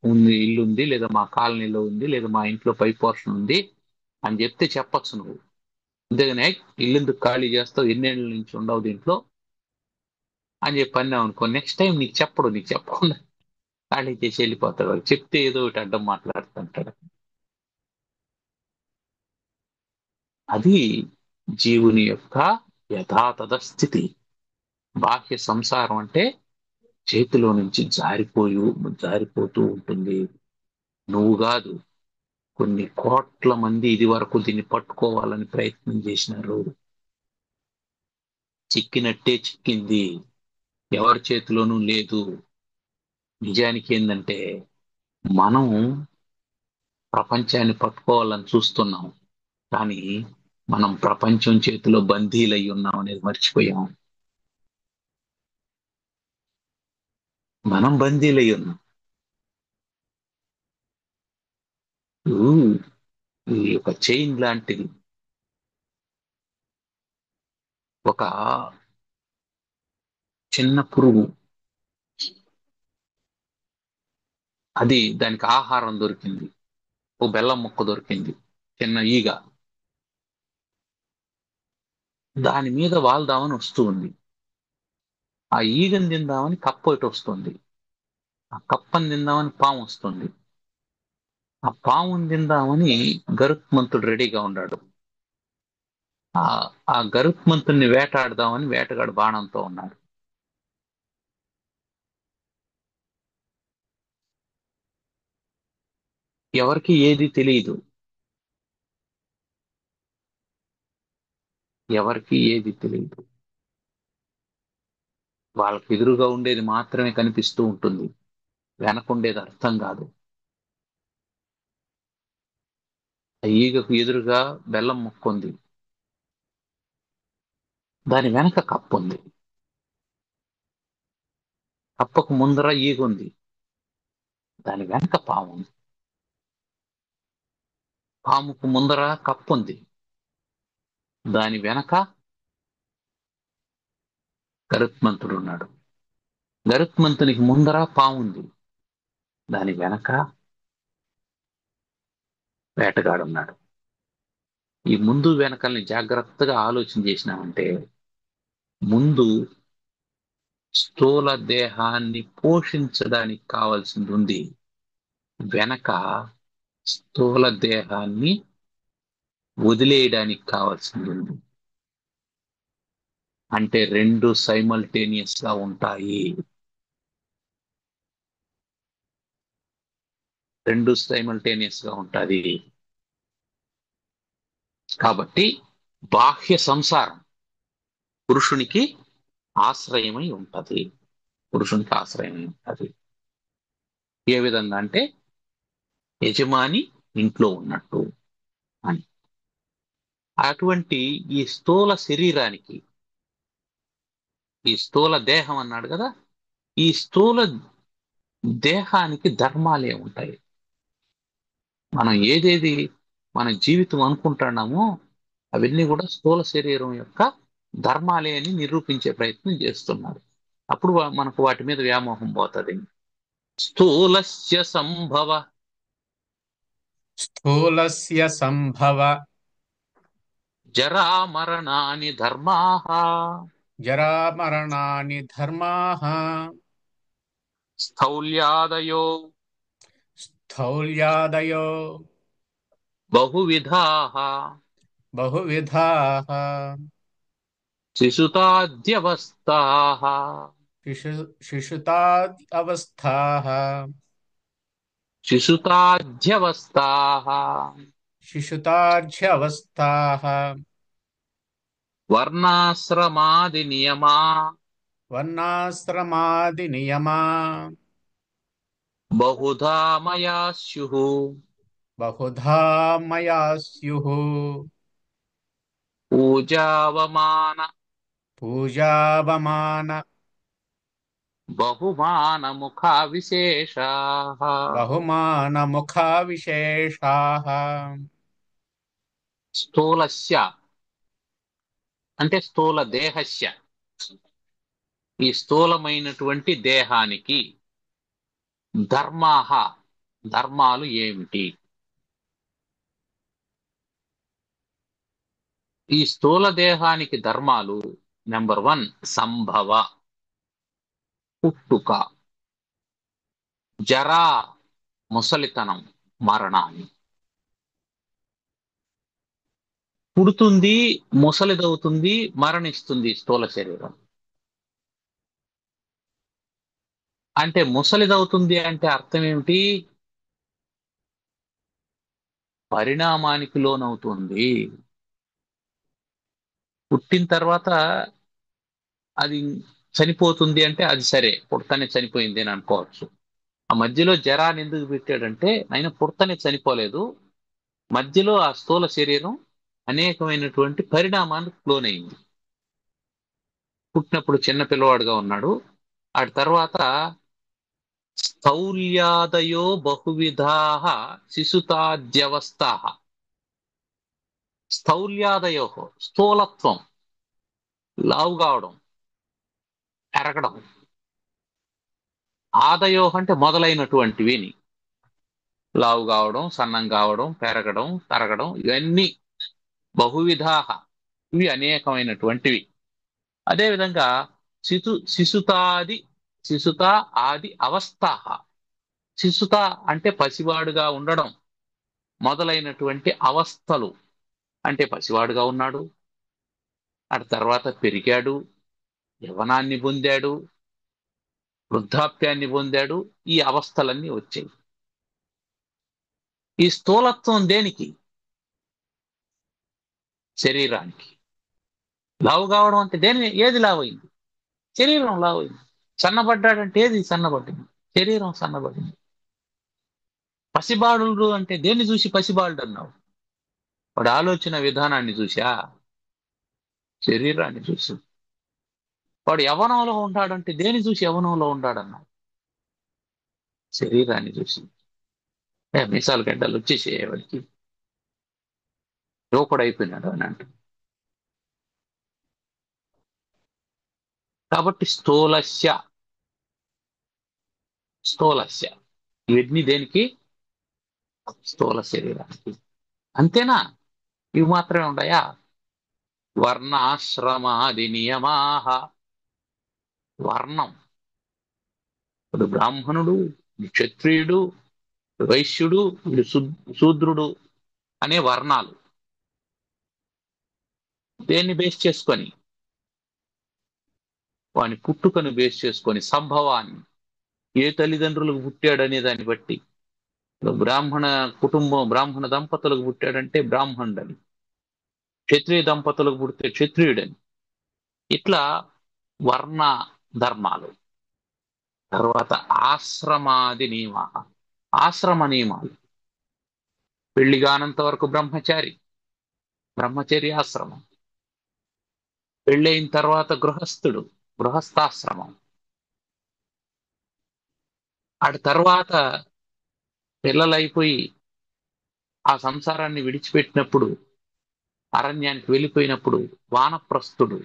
ఉంది ఇల్లు ఉంది, లేదా మా కాలనీలో ఉంది, లేదా మా ఇంట్లో పై పోర్షన్ ఉంది అని చెప్తే చెప్పచ్చు నువ్వు. అంతేగాని ఇల్లు ఎందుకు ఖాళీ చేస్తావు, ఎన్నేళ్ళ నుంచి ఉండవు దీంట్లో అని చెప్పి అన్నావు అనుకో, నెక్స్ట్ టైం నీకు చెప్పడు. నీకు చెప్పకుండా ఖాళీ చేసి వెళ్ళిపోతాడు. వాడు చెప్తే ఏదో ఒకటి అడ్డం మాట్లాడుతుంటాడు. అది జీవుని యొక్క యథాతథ స్థితి. బాహ్య సంసారం అంటే చేతిలో నుంచి జారిపోతూ ఉంటుంది. నువ్వు కాదు, కొన్ని కోట్ల మంది ఇది వరకు దీన్ని పట్టుకోవాలని ప్రయత్నం చేసినారు. చిక్కినట్టే చిక్కింది, ఎవరి చేతిలోనూ లేదు. నిజానికి ఏంటంటే, మనం ప్రపంచాన్ని పట్టుకోవాలని చూస్తున్నాం, కానీ మనం ప్రపంచం చేతిలో బందీలై ఉన్నాం అనేది మర్చిపోయాం. మనం బందీలై ఉన్నాం. ఊ, ఈ ఒక చైన్ లాంటిది. ఒక చిన్న పురుగు, అది దానికి ఆహారం దొరికింది, ఓ బెల్లం ముక్క దొరికింది, చిన్న ఈగ. దాని మీద వాల్దామని వస్తూ ఉంది. ఆ ఈగని తిందామని కప్ప ఇటు వస్తుంది. ఆ కప్పని తిందామని పాము వస్తుంది. ఆ పాముని తిందామని గరుత్మంతుడు రెడీగా ఉన్నాడు. ఆ ఆ గరుత్మంతుణ్ణి వేటాడదామని వేటగాడు బాణంతో ఉన్నాడు. ఎవరికి ఏది తెలియదు. ఎవరికి ఏది తెలియదు. వాళ్ళకి ఎదురుగా ఉండేది మాత్రమే కనిపిస్తూ ఉంటుంది, వెనకుండేది అర్థం కాదు. ఆ ఈగకు ఎదురుగా బెల్లం ముక్క ఉంది, దాని వెనక కప్పు ఉంది. కప్పకు ముందర ఈగ ఉంది, దాని వెనక పాము ఉంది. పాముకు ముందర కప్పు ఉంది, దాని వెనక గరుత్మంతుడు ఉన్నాడు. గరుత్మంతునికి ముందర పాము ఉంది, దాని వెనక వేటగాడున్నాడు. ఈ ముందు వెనకల్ని జాగ్రత్తగా ఆలోచన చేసినామంటే, ముందు స్థూల దేహాన్ని పోషించడానికి కావాల్సింది ఉంది, వెనక స్థూల దేహాన్ని వదిలేయడానికి కావాల్సింది ఉంది. అంటే రెండు సైమల్టేనియస్ గా ఉంటాయి. రెండు సైమల్టేనియస్ గా ఉంటది. కాబట్టి బాహ్య సంసారం పురుషునికి ఆశ్రయమై ఉంటది. పురుషునికి ఆశ్రయమై ఉంటది. ఏ విధంగా అంటే, యజమాని ఇంట్లో ఉన్నట్టు అని. అటువంటి ఈ స్థూల శరీరానికి, ఈ స్థూల దేహం అన్నాడు కదా, ఈ స్థూల దేహానికి ధర్మాలే ఉంటాయి. మనం ఏదేది మన జీవితం అనుకుంటున్నామో అవన్నీ కూడా స్థూల శరీరం యొక్క ధర్మాలే అని నిరూపించే ప్రయత్నం చేస్తున్నారు. అప్పుడు మనకు వాటి మీద వ్యామోహం పోతుంది. స్థూలస్య సంభవ స్థూలస్య సంభవ జరా మరణాని ధర్మాః జరామరణాని ధర్మాః స్థౌల్యాదయో స్థౌల్యాదయో బహువిధాః बहुविधाः शिशुताद्यवस्थाः शिशुताद् अवस्थाः शिशुताद्यवस्थाः शिशुतार्घ्यवस्थाः वर्णाश्रमादिनियमा वर्णाश्रमादिनियमा बहुधा मया स्युः बहुधा मया स्युः पूजावमान पूजावमान बहुमानमुखा विशेषाः बहुमानमुखाविशेषाः స్థూలస్య అంటే స్థూల దేహస్య, ఈ స్థూలమైనటువంటి దేహానికి ధర్మాహ ధర్మాలు ఏమిటి? ఈ స్థూల దేహానికి ధర్మాలు నెంబర్ 1 సంభవ, పుట్టుక, జరా ముసలితనం, మరణాన్ని. పుడుతుంది, ముసలిదవుతుంది, మరణిస్తుంది స్థూల శరీరం. అంటే ముసలిదవుతుంది అంటే అర్థం ఏమిటి? పరిణామానికి లోనవుతుంది. పుట్టిన తర్వాత అది చనిపోతుంది అంటే అది సరే, పుడతనే చనిపోయింది అని అనుకోవచ్చు. ఆ మధ్యలో జరాన్ని ఎందుకు పెట్టాడంటే ఆయన పుడతనే చనిపోలేదు, మధ్యలో ఆ స్థూల శరీరం అనేకమైనటువంటి పరిణామానికి లోనైంది. పుట్టినప్పుడు చిన్న పిల్లవాడుగా ఉన్నాడు, ఆ తర్వాత స్థౌల్యాదయో బహువిధాః శిశుతాద్యవస్థాః. స్థౌల్యాదయో స్థూలత్వం, లావు కావడం, పెరగడం. ఆదయో అంటే మొదలైనటువంటివిని, లావు కావడం, సన్నం కావడం, పెరగడం, తరగడం, ఇవన్నీ బహువిధాః, ఇవి అనేకమైనటువంటివి. అదేవిధంగా శిశుతాది, శిశుత ఆది అవస్థాః. శిశుత అంటే పసివాడుగా ఉండడం, మొదలైనటువంటి అవస్థలు. అంటే పసివాడుగా ఉన్నాడు, ఆ తర్వాత పెరిగాడు, యవ్వనాన్ని పొందాడు, వృద్ధాప్యాన్ని పొందాడు, ఈ అవస్థలన్నీ వచ్చాయి. ఈ స్థూలత్వం దేనికి? శరీరానికి. లావు కావడం అంటే ఏది లావైంది? శరీరం లావైంది. సన్నబడ్డాడంటే ఏది సన్నబడ్డింది? శరీరం సన్నబడింది. పసిబాలుడు అంటే దేన్ని చూసి పసిబాలుడు అన్నావు? వాడు ఆలోచన విధానాన్ని చూసా? శరీరాన్ని చూసి. వాడు యవ్వనంలో ఉంటాడంటే దేని చూసి యవ్వనంలో ఉంటాడన్నావు? శరీరాన్ని చూసి. మీసాలు గడ్డలు వచ్చేసేవాడికి యువకుడు అయిపోయినాడు అని అంట. కాబట్టి స్థూలస్య, స్థూలస్య ఇవన్నీ దేనికి? స్థూల శరీరానికి. అంతేనా? ఇవి మాత్రమే ఉన్నాయా? వర్ణాశ్రమాది నియమాహ. వర్ణం, ఇప్పుడు బ్రాహ్మణుడు, క్షత్రియుడు, వైశ్యుడు, వీడు శూద్రుడు అనే వర్ణాలు. దేన్ని బేస్ చేసుకొని? వాని పుట్టుకను బేస్ చేసుకొని, సంభవాన్ని, ఏ తల్లిదండ్రులకు పుట్టాడనే దాన్ని బట్టి. బ్రాహ్మణ కుటుంబం, బ్రాహ్మణ దంపతులకు పుట్టాడంటే బ్రాహ్మణుడని, క్షత్రియ దంపతులకు పుడితే క్షత్రియుడని, ఇట్లా వర్ణ ధర్మాలు. తర్వాత ఆశ్రమాది నియమ, ఆశ్రమ నియమాలు. పెళ్లి కానంత వరకు బ్రహ్మచారి, బ్రహ్మచర్యాశ్రమం. పెళ్ళైన తర్వాత గృహస్థుడు, గృహస్థాశ్రమం. ఆడి తర్వాత పిల్లలైపోయి ఆ సంసారాన్ని విడిచిపెట్టినప్పుడు, అరణ్యానికి వెళ్ళిపోయినప్పుడు వానప్రస్థుడు,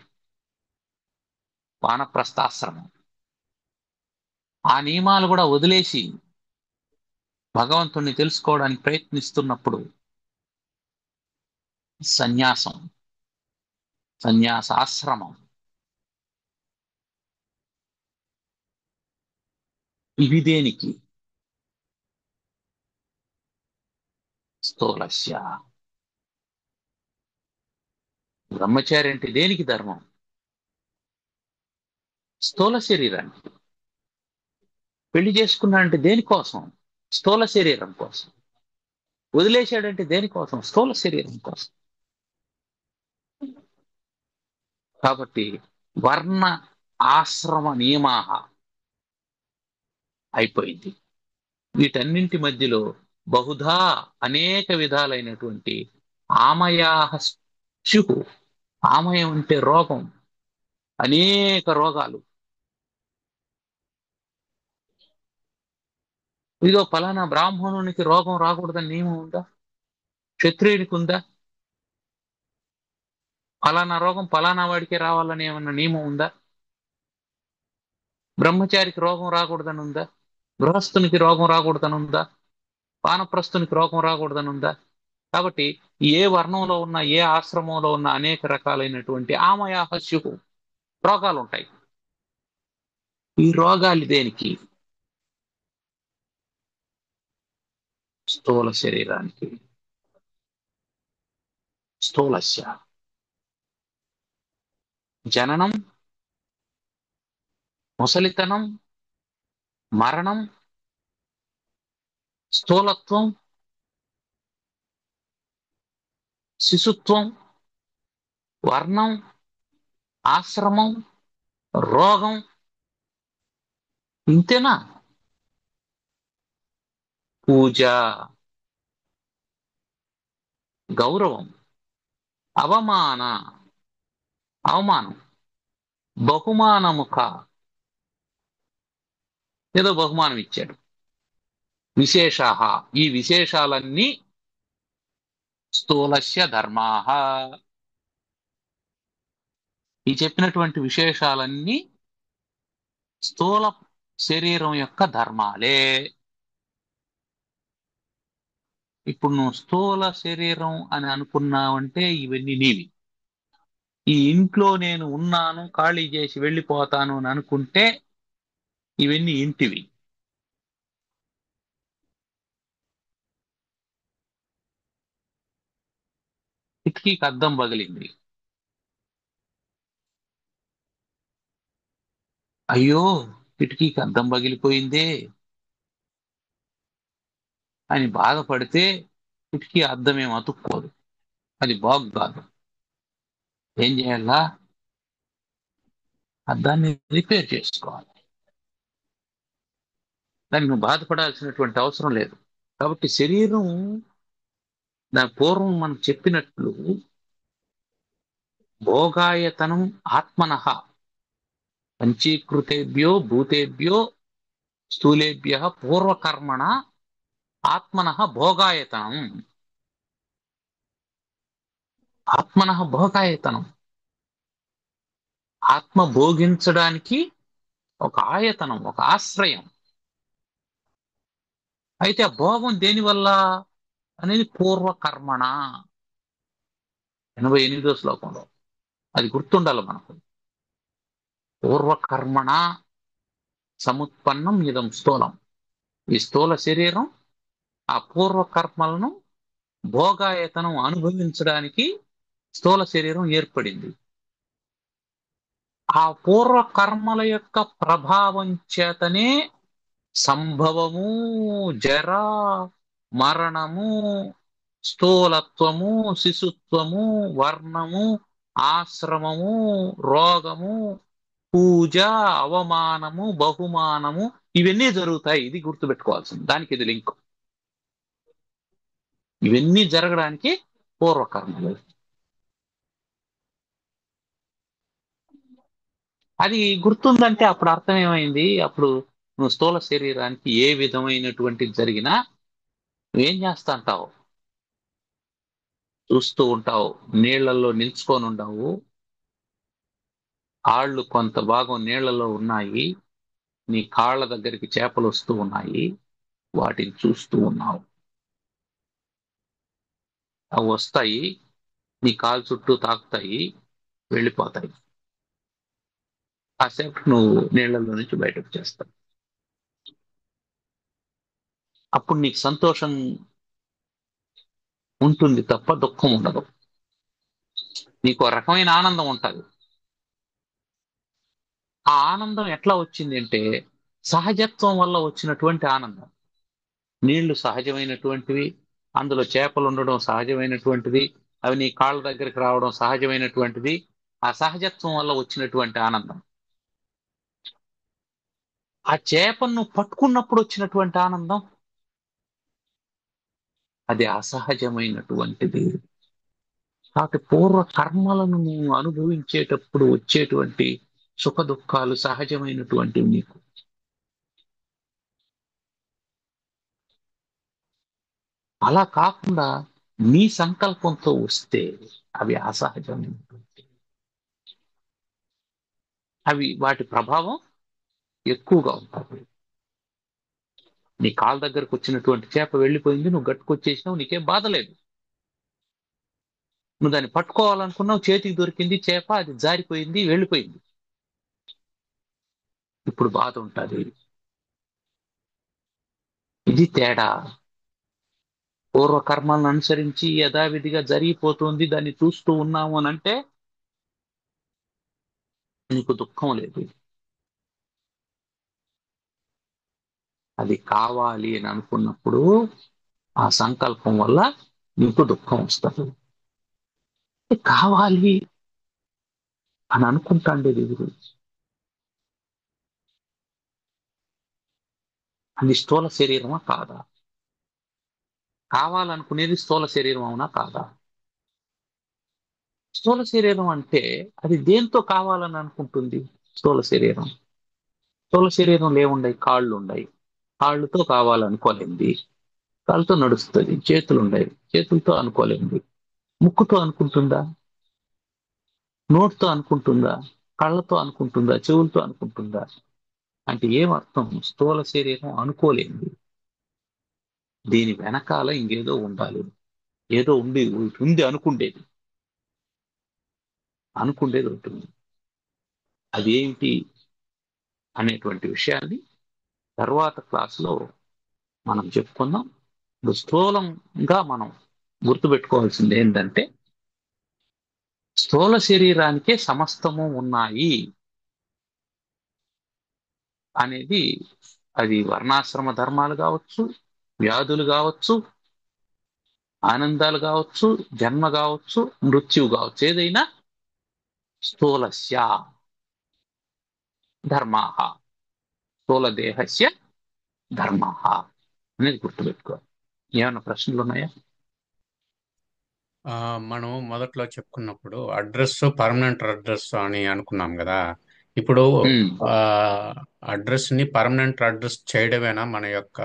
వానప్రస్థాశ్రమం. ఆ నియమాలు కూడా వదిలేసి భగవంతుణ్ణి తెలుసుకోవడానికి ప్రయత్నిస్తున్నప్పుడు సన్యాసం, సన్యాసాశ్రమం. ఇవి దేనికి? స్థూలస్య. బ్రహ్మచారి అంటే దేనికి ధర్మం? స్థూల శరీరానికి. పెళ్లి చేసుకున్నాడంటే దేనికోసం? స్థూల శరీరం కోసం. వదిలేశాడంటే దేనికోసం? స్థూల శరీరం కోసం. కాబట్టి వర్ణ ఆశ్రమ నియమాహ అయిపోయింది. వీటన్నింటి మధ్యలో బహుధా అనేక విధాలైనటువంటి ఆమయాహ స్యుః. ఆమయం అంటే రోగం. అనేక రోగాలు. ఇదో ఫలానా బ్రాహ్మణునికి రోగం రాకూడదని నియమం ఉందా? క్షత్రియునికి ఉందా? ఫలానా రోగం ఫలానా వాడికే రావాలని ఏమన్నా నియమం ఉందా? బ్రహ్మచారికి రోగం రాకూడదని ఉందా? గృహస్థునికి రోగం రాకూడదని ఉందా? వానప్రస్థునికి రోగం రాకూడదని ఉందా? కాబట్టి ఏ వర్ణంలో ఉన్న ఏ ఆశ్రమంలో ఉన్న అనేక రకాలైనటువంటి ఆమయాహ స్యుః రోగాలు ఉంటాయి. ఈ రోగాలు దేనికి? స్థూల శరీరానికి. స్థూలస్య జననం, ముసలితనం, మరణం, స్థూలత్వం, శిశుత్వం, వర్ణం, ఆశ్రమం, రోగం. ఇంతేనా? పూజ, గౌరవం, అవమాన అవమానం, బహుమానముఖ ఏదో బహుమానం ఇచ్చాడు. విశేషాహ ఈ విశేషాలన్నీ స్థూలస్య ధర్మాహ. ఈ చెప్పినటువంటి విశేషాలన్నీ స్థూల శరీరం యొక్క ధర్మాలే. ఇప్పుడు నువ్వు స్థూల శరీరం అని అనుకున్నావంటే ఇవన్నీ నీవి. ఈ ఇంట్లో నేను ఉన్నాను, ఖాళీ చేసి వెళ్ళిపోతాను అని అనుకుంటే ఇవన్నీ ఇంటివి. కిటికీకి అద్దం పగిలింది. అయ్యో, కిటికీకి అద్దం పగిలిపోయిందే అని బాధపడితే కిటికీ అద్దం ఏం అతుక్కోదు. అది బాగు కాదు. ఏం చేయాలా? అద్దాన్ని రిపేర్ చేసుకోవాలి. దానికి నువ్వు బాధపడాల్సినటువంటి అవసరం లేదు. కాబట్టి శరీరం దాని పూర్వం మనం చెప్పినట్లు భోగాయతనం ఆత్మనః పంచీకృతేభ్యో భూతేభ్యో స్థూలేభ్య పూర్వకర్మణ ఆత్మనః భోగాయతనం. ఆత్మనః భోగాయతనం. ఆత్మ భోగించడానికి ఒక ఆయతనం, ఒక ఆశ్రయం. అయితే ఆ భోగం దేనివల్ల అనేది పూర్వకర్మణ. 88వ శ్లోకంలో అది గుర్తుండాలి మనకు. పూర్వకర్మణ సముత్పన్నం ఇదం స్థూలం. ఈ స్థూల శరీరం ఆ పూర్వకర్మలను భోగాయతనం అనుభవించడానికి స్థూల శరీరం ఏర్పడింది. ఆ పూర్వ కర్మల యొక్క ప్రభావం చేతనే సంభవము, జర, మరణము, స్థూలత్వము, శిశుత్వము, వర్ణము, ఆశ్రమము, రోగము, పూజ, అవమానము, బహుమానము ఇవన్నీ జరుగుతాయి. ఇది గుర్తుపెట్టుకోవాల్సింది. దానికి ఇది లింక్. ఇవన్నీ జరగడానికి పూర్వకర్మలు. అది గుర్తుందంటే అప్పుడు అర్థం ఏమైంది? అప్పుడు నువ్వు స్థూల శరీరానికి ఏ విధమైనటువంటిది జరిగినా నువ్వేం చేస్తా అంటావు? చూస్తూ ఉంటావు. నీళ్లలో నిల్చుకొని ఉండవు. కాళ్ళు కొంత భాగం నీళ్లలో ఉన్నాయి. నీ కాళ్ళ దగ్గరికి చేపలు వస్తూ ఉన్నాయి. వాటిని చూస్తూ ఉన్నావు. అవి వస్తాయి, నీ కాలు చుట్టూ తాకుతాయి, వెళ్ళిపోతాయి. కాసేపు నువ్వు నీళ్లలో నుంచి బయటకు చేస్తావు. అప్పుడు నీకు సంతోషం ఉంటుంది తప్ప దుఃఖం ఉండదు. నీకు ఒక రకమైన ఆనందం ఉంటుంది. ఆ ఆనందం ఎట్లా వచ్చింది అంటే సహజత్వం వల్ల వచ్చినటువంటి ఆనందం. నీళ్లు సహజమైనటువంటివి, అందులో చేపలు ఉండడం సహజమైనటువంటిది, అవి నీ కాళ్ళ దగ్గరికి రావడం సహజమైనటువంటిది. ఆ సహజత్వం వల్ల వచ్చినటువంటి ఆనందం. ఆ చేపను నువ్వు పట్టుకున్నప్పుడు వచ్చినటువంటి ఆనందం అది అసహజమైనటువంటిది. కాబట్టి పూర్వ కర్మలను నువ్వు అనుభవించేటప్పుడు వచ్చేటువంటి సుఖ దుఃఖాలు సహజమైనటువంటివి నీకు. అలా కాకుండా నీ సంకల్పంతో వస్తే అవి అసహజమైనటువంటి, అవి వాటి ప్రభావం ఎక్కువగా ఉంటుంది. నీ కాళ్ళ దగ్గరకు వచ్చినటువంటి చేప వెళ్ళిపోయింది, నువ్వు గట్టుకొచ్చేసినావు, నీకేం బాధ లేదు. నువ్వు దాన్ని పట్టుకోవాలనుకున్నావు, చేతికి దొరికింది చేప, అది జారిపోయింది, వెళ్ళిపోయింది. ఇప్పుడు బాధ ఉంటుంది. ఇది తేడా. పూర్వకర్మలను అనుసరించి యథావిధిగా జరిగిపోతుంది, దాన్ని చూస్తూ ఉన్నాము అని అంటే నీకు దుఃఖం లేదు. అది కావాలి అని అనుకున్నప్పుడు ఆ సంకల్పం వల్ల నీకు దుఃఖం వస్తుంది. కావాలి అని అనుకుంటాండేది ఎదురు, అది స్థూల శరీరమా కాదా? కావాలనుకునేది స్థూల శరీరం అవునా కాదా? స్థూల శరీరం అంటే అది దేంతో కావాలని అనుకుంటుంది? స్థూల శరీరం, స్థూల శరీరంలో ఏముండయి? కాళ్ళు ఉన్నాయి, కాళ్ళతో కావాలనుకోలేంది. కాళ్ళతో నడుస్తుంది. చేతులు ఉన్నాయి, చేతులతో అనుకోలేంది. ముక్కుతో అనుకుంటుందా? నోటితో అనుకుంటుందా? కళ్ళతో అనుకుంటుందా? చెవులతో అనుకుంటుందా? అంటే ఏమర్థం? స్థూల శరీరం అనుకోలేంది. దీని వెనకాల ఇంకేదో ఉండాలి. ఏదో ఉంది అనుకుండేది. అనుకుండేది ఉంటుంది. అదేమిటి అనేటువంటి విషయాన్ని తర్వాత క్లాసులో మనం చెప్పుకుందాం. ఇప్పుడు స్థూలంగా మనం గుర్తుపెట్టుకోవాల్సింది ఏంటంటే స్థూల శరీరానికే సమస్తము ఉన్నాయి అనేది. అది వర్ణాశ్రమ ధర్మాలు కావచ్చు, వ్యాధులు కావచ్చు, ఆనందాలు కావచ్చు, జన్మ కావచ్చు, మృత్యువు కావచ్చు, ఏదైనా స్థూలస్య ధర్మాహ, స్థూల దేహస్య ధర్మాహ అనేది గుర్తుపెట్టుకోవాలి. ఏమైనా ప్రశ్నలు ఉన్నాయా? ఆ, మనం మొదట్లో చెప్పుకున్నప్పుడు అడ్రస్ పర్మనెంట్ అడ్రస్ అని అనుకున్నాం కదా. ఇప్పుడు ఉమ్, ఆ అడ్రస్ ని పర్మనెంట్ అడ్రస్ చేయడమేనా మన యొక్క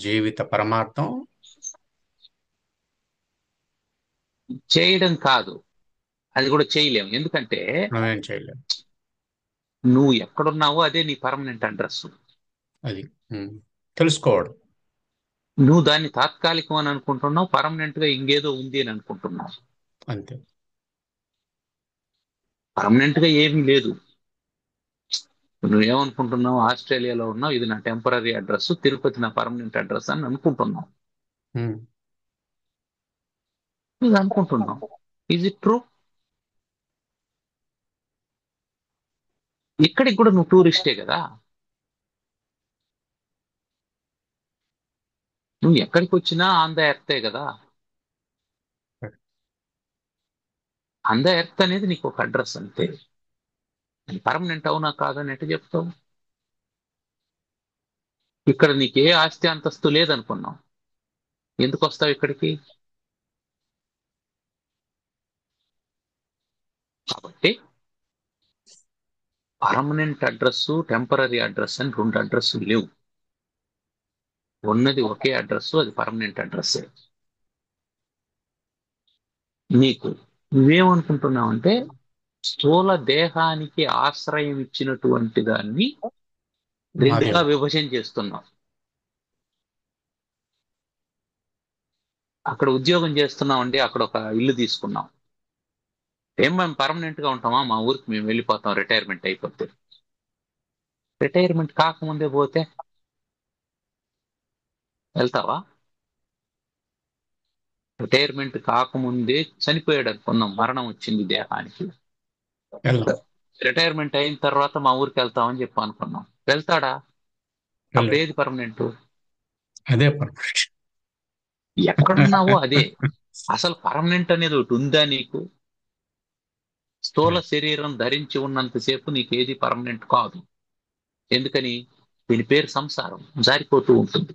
జీవిత పరమార్థం? చేయడం కాదు, అది కూడా చేయలేము. ఎందుకంటే మనం ఏం చేయలేం. నువ్వు ఎక్కడున్నావో అదే నీ పర్మనెంట్ అడ్రస్. అది ఉమ్, తెలుసుకోవడం. నువ్వు దాన్ని తాత్కాలికం అని అనుకుంటున్నావు, పర్మనెంట్ గా ఇంకేదో ఉంది అని అనుకుంటున్నావు. అంతే. పర్మనెంట్ గా ఏమీ లేదు. నువ్వేమనుకుంటున్నావు? ఆస్ట్రేలియాలో ఉన్నావు, ఇది నా టెంపరీ అడ్రస్, తిరుపతి నా పర్మనెంట్ అడ్రస్ అని అనుకుంటున్నావు. ఉమ్, ఇది అనుకుంటున్నావు. Is it true? ఇక్కడికి కూడా నువ్వు టూరిస్టే కదా. నువ్వు ఎక్కడికి వచ్చినా ఆన్ ద ఎర్తే కదా. ఆన్ ద ఎర్త్ అనేది నీకు ఒక అడ్రస్ అంతే. అది పర్మనెంట్ అవునా కాదని ఎట్ట చెప్తావు? ఇక్కడ నీకు ఏ ఆస్తి అంతస్తు లేదనుకున్నావు, ఎందుకు వస్తావు ఇక్కడికి? కాబట్టి పర్మనెంట్ అడ్రస్, టెంపరీ అడ్రస్ అని రెండు అడ్రస్లు లేవు. ఉన్నది ఒకే అడ్రస్, అది పర్మనెంట్ అడ్రస్. నీకు నువ్వేమనుకుంటున్నావంటే స్థూల దేహానికి ఆశ్రయం ఇచ్చినటువంటి దాన్ని మాది రెండుగా విభజన చేస్తున్నావు. అక్కడ ఉద్యోగం చేస్తున్నామండి, అక్కడ ఒక ఇల్లు తీసుకున్నాం. ఏం మేము పర్మనెంట్ గా ఉంటామా? మా ఊరికి మేము వెళ్ళిపోతాం రిటైర్మెంట్ అయిపోతే. రిటైర్మెంట్ కాకముందే పోతే వెళ్తావా? రిటైర్మెంట్ కాకముందే చనిపోయాడు అనుకుందాం, మరణం వచ్చింది దేహానికి. వెళ్ళం. రిటైర్మెంట్ అయిన తర్వాత మా ఊరికి వెళ్తామని చెప్పి అనుకున్నాం, వెళ్తాడా? అప్పుడు వెళ్ళం. ఏది పర్మనెంట్? అదే పర్ఫెక్ట్. ఎక్కడున్నావో అదే. అసలు పర్మనెంట్ అనేది ఒకటి ఉందా నీకు? స్థూల శరీరం ధరించి ఉన్నంతసేపు నీకేది పర్మనెంట్ కాదు. ఎందుకని? దీని పేరు సంసారం, జారిపోతూ ఉంటుంది.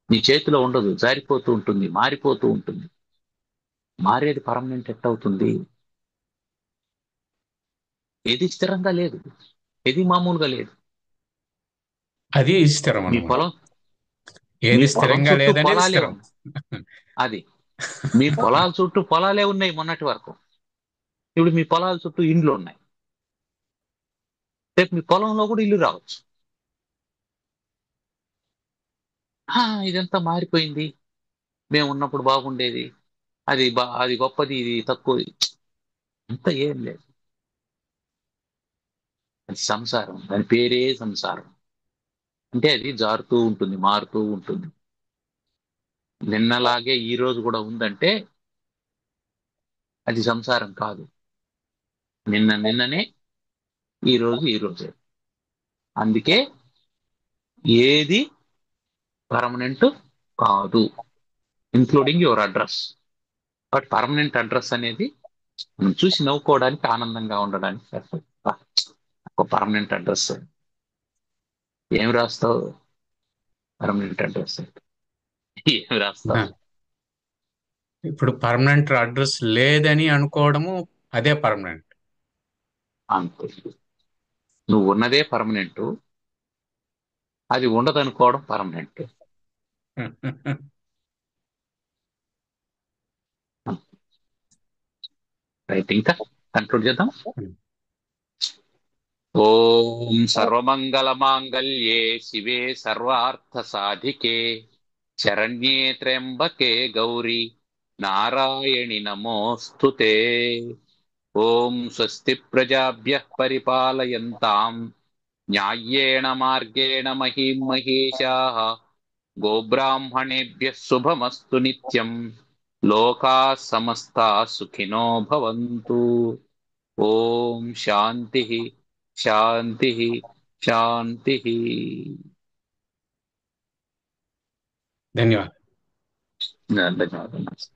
నీ చేతిలో ఉండదు, జారిపోతూ ఉంటుంది, మారిపోతూ ఉంటుంది. మారేది పర్మనెంట్ ఎట్టవుతుంది? ఏది స్థిరంగా లేదు, ఏది మామూలుగా లేదు. అది స్థిరం మీ అన్నమాట. పొలం మీ ఏది పొలం స్థిరంగా చుట్టూ లేదనేది పొలాలే స్థిరం. ఉన్నాయి. అది మీ పొలాల చుట్టూ పొలాలే ఉన్నాయి మొన్నటి వరకు. ఇప్పుడు మీ పొలాల చుట్టూ ఇండ్లు ఉన్నాయి. రేపు మీ పొలంలో కూడా ఇల్లు రావచ్చు. ఆ, ఇదంతా మారిపోయింది, మేము ఉన్నప్పుడు బాగుండేది, అది గొప్పది, ఇది తక్కువది, అంతా ఏం లేదు. అది సంసారం, దాని పేరే సంసారం. అంటే అది జారుతూ ఉంటుంది, మారుతూ ఉంటుంది. నిన్నలాగే ఈ రోజు కూడా ఉందంటే అది సంసారం కాదు. నిన్న నిన్ననే, ఈ రోజు ఈ రోజే. అందుకే ఏది పర్మనెంట్ కాదు, including your address. But permanent address అనేది మనం చూసి నవ్వుకోవడానికి, ఆనందంగా ఉండడానికి సరిపోతుంది. ఒక పర్మనెంట్ అడ్రస్ ఏం రాస్తావు? పర్మనెంట్ అడ్రస్ ఏం ఆ, రాస్తావు? ఇప్పుడు పర్మనెంట్ అడ్రస్ లేదని అనుకోవడము అదే పర్మనెంట్. అంతే. నువ్వు ఉన్నదే పర్మనెంట్, అది ఉండదనుకోవడం పర్మనెంట్. రైట్, ఇంకా కంక్లూడ్ చేద్దాం. ఓం సర్వమంగళ మాంగళ్యే శివే సర్వార్థ సాధికే శరణ్యే త్ర్యంబకే గౌరి నారాయణి నమోస్తుతే. ఓం స్వస్తి ప్రజాభ్యః పరిపాలయంతాం న్యాయ్యేణ మార్గేణ మహీం మహేషాః గోబ్రాహ్మణేభ్యः శుభమస్తు నిత్యం. లోకాः సమస్తాः సుఖినో భవంతు. ఓం శాంతి శాంతి శాంతి. ధన్యవాదాలు. ధన్యవాదాలు.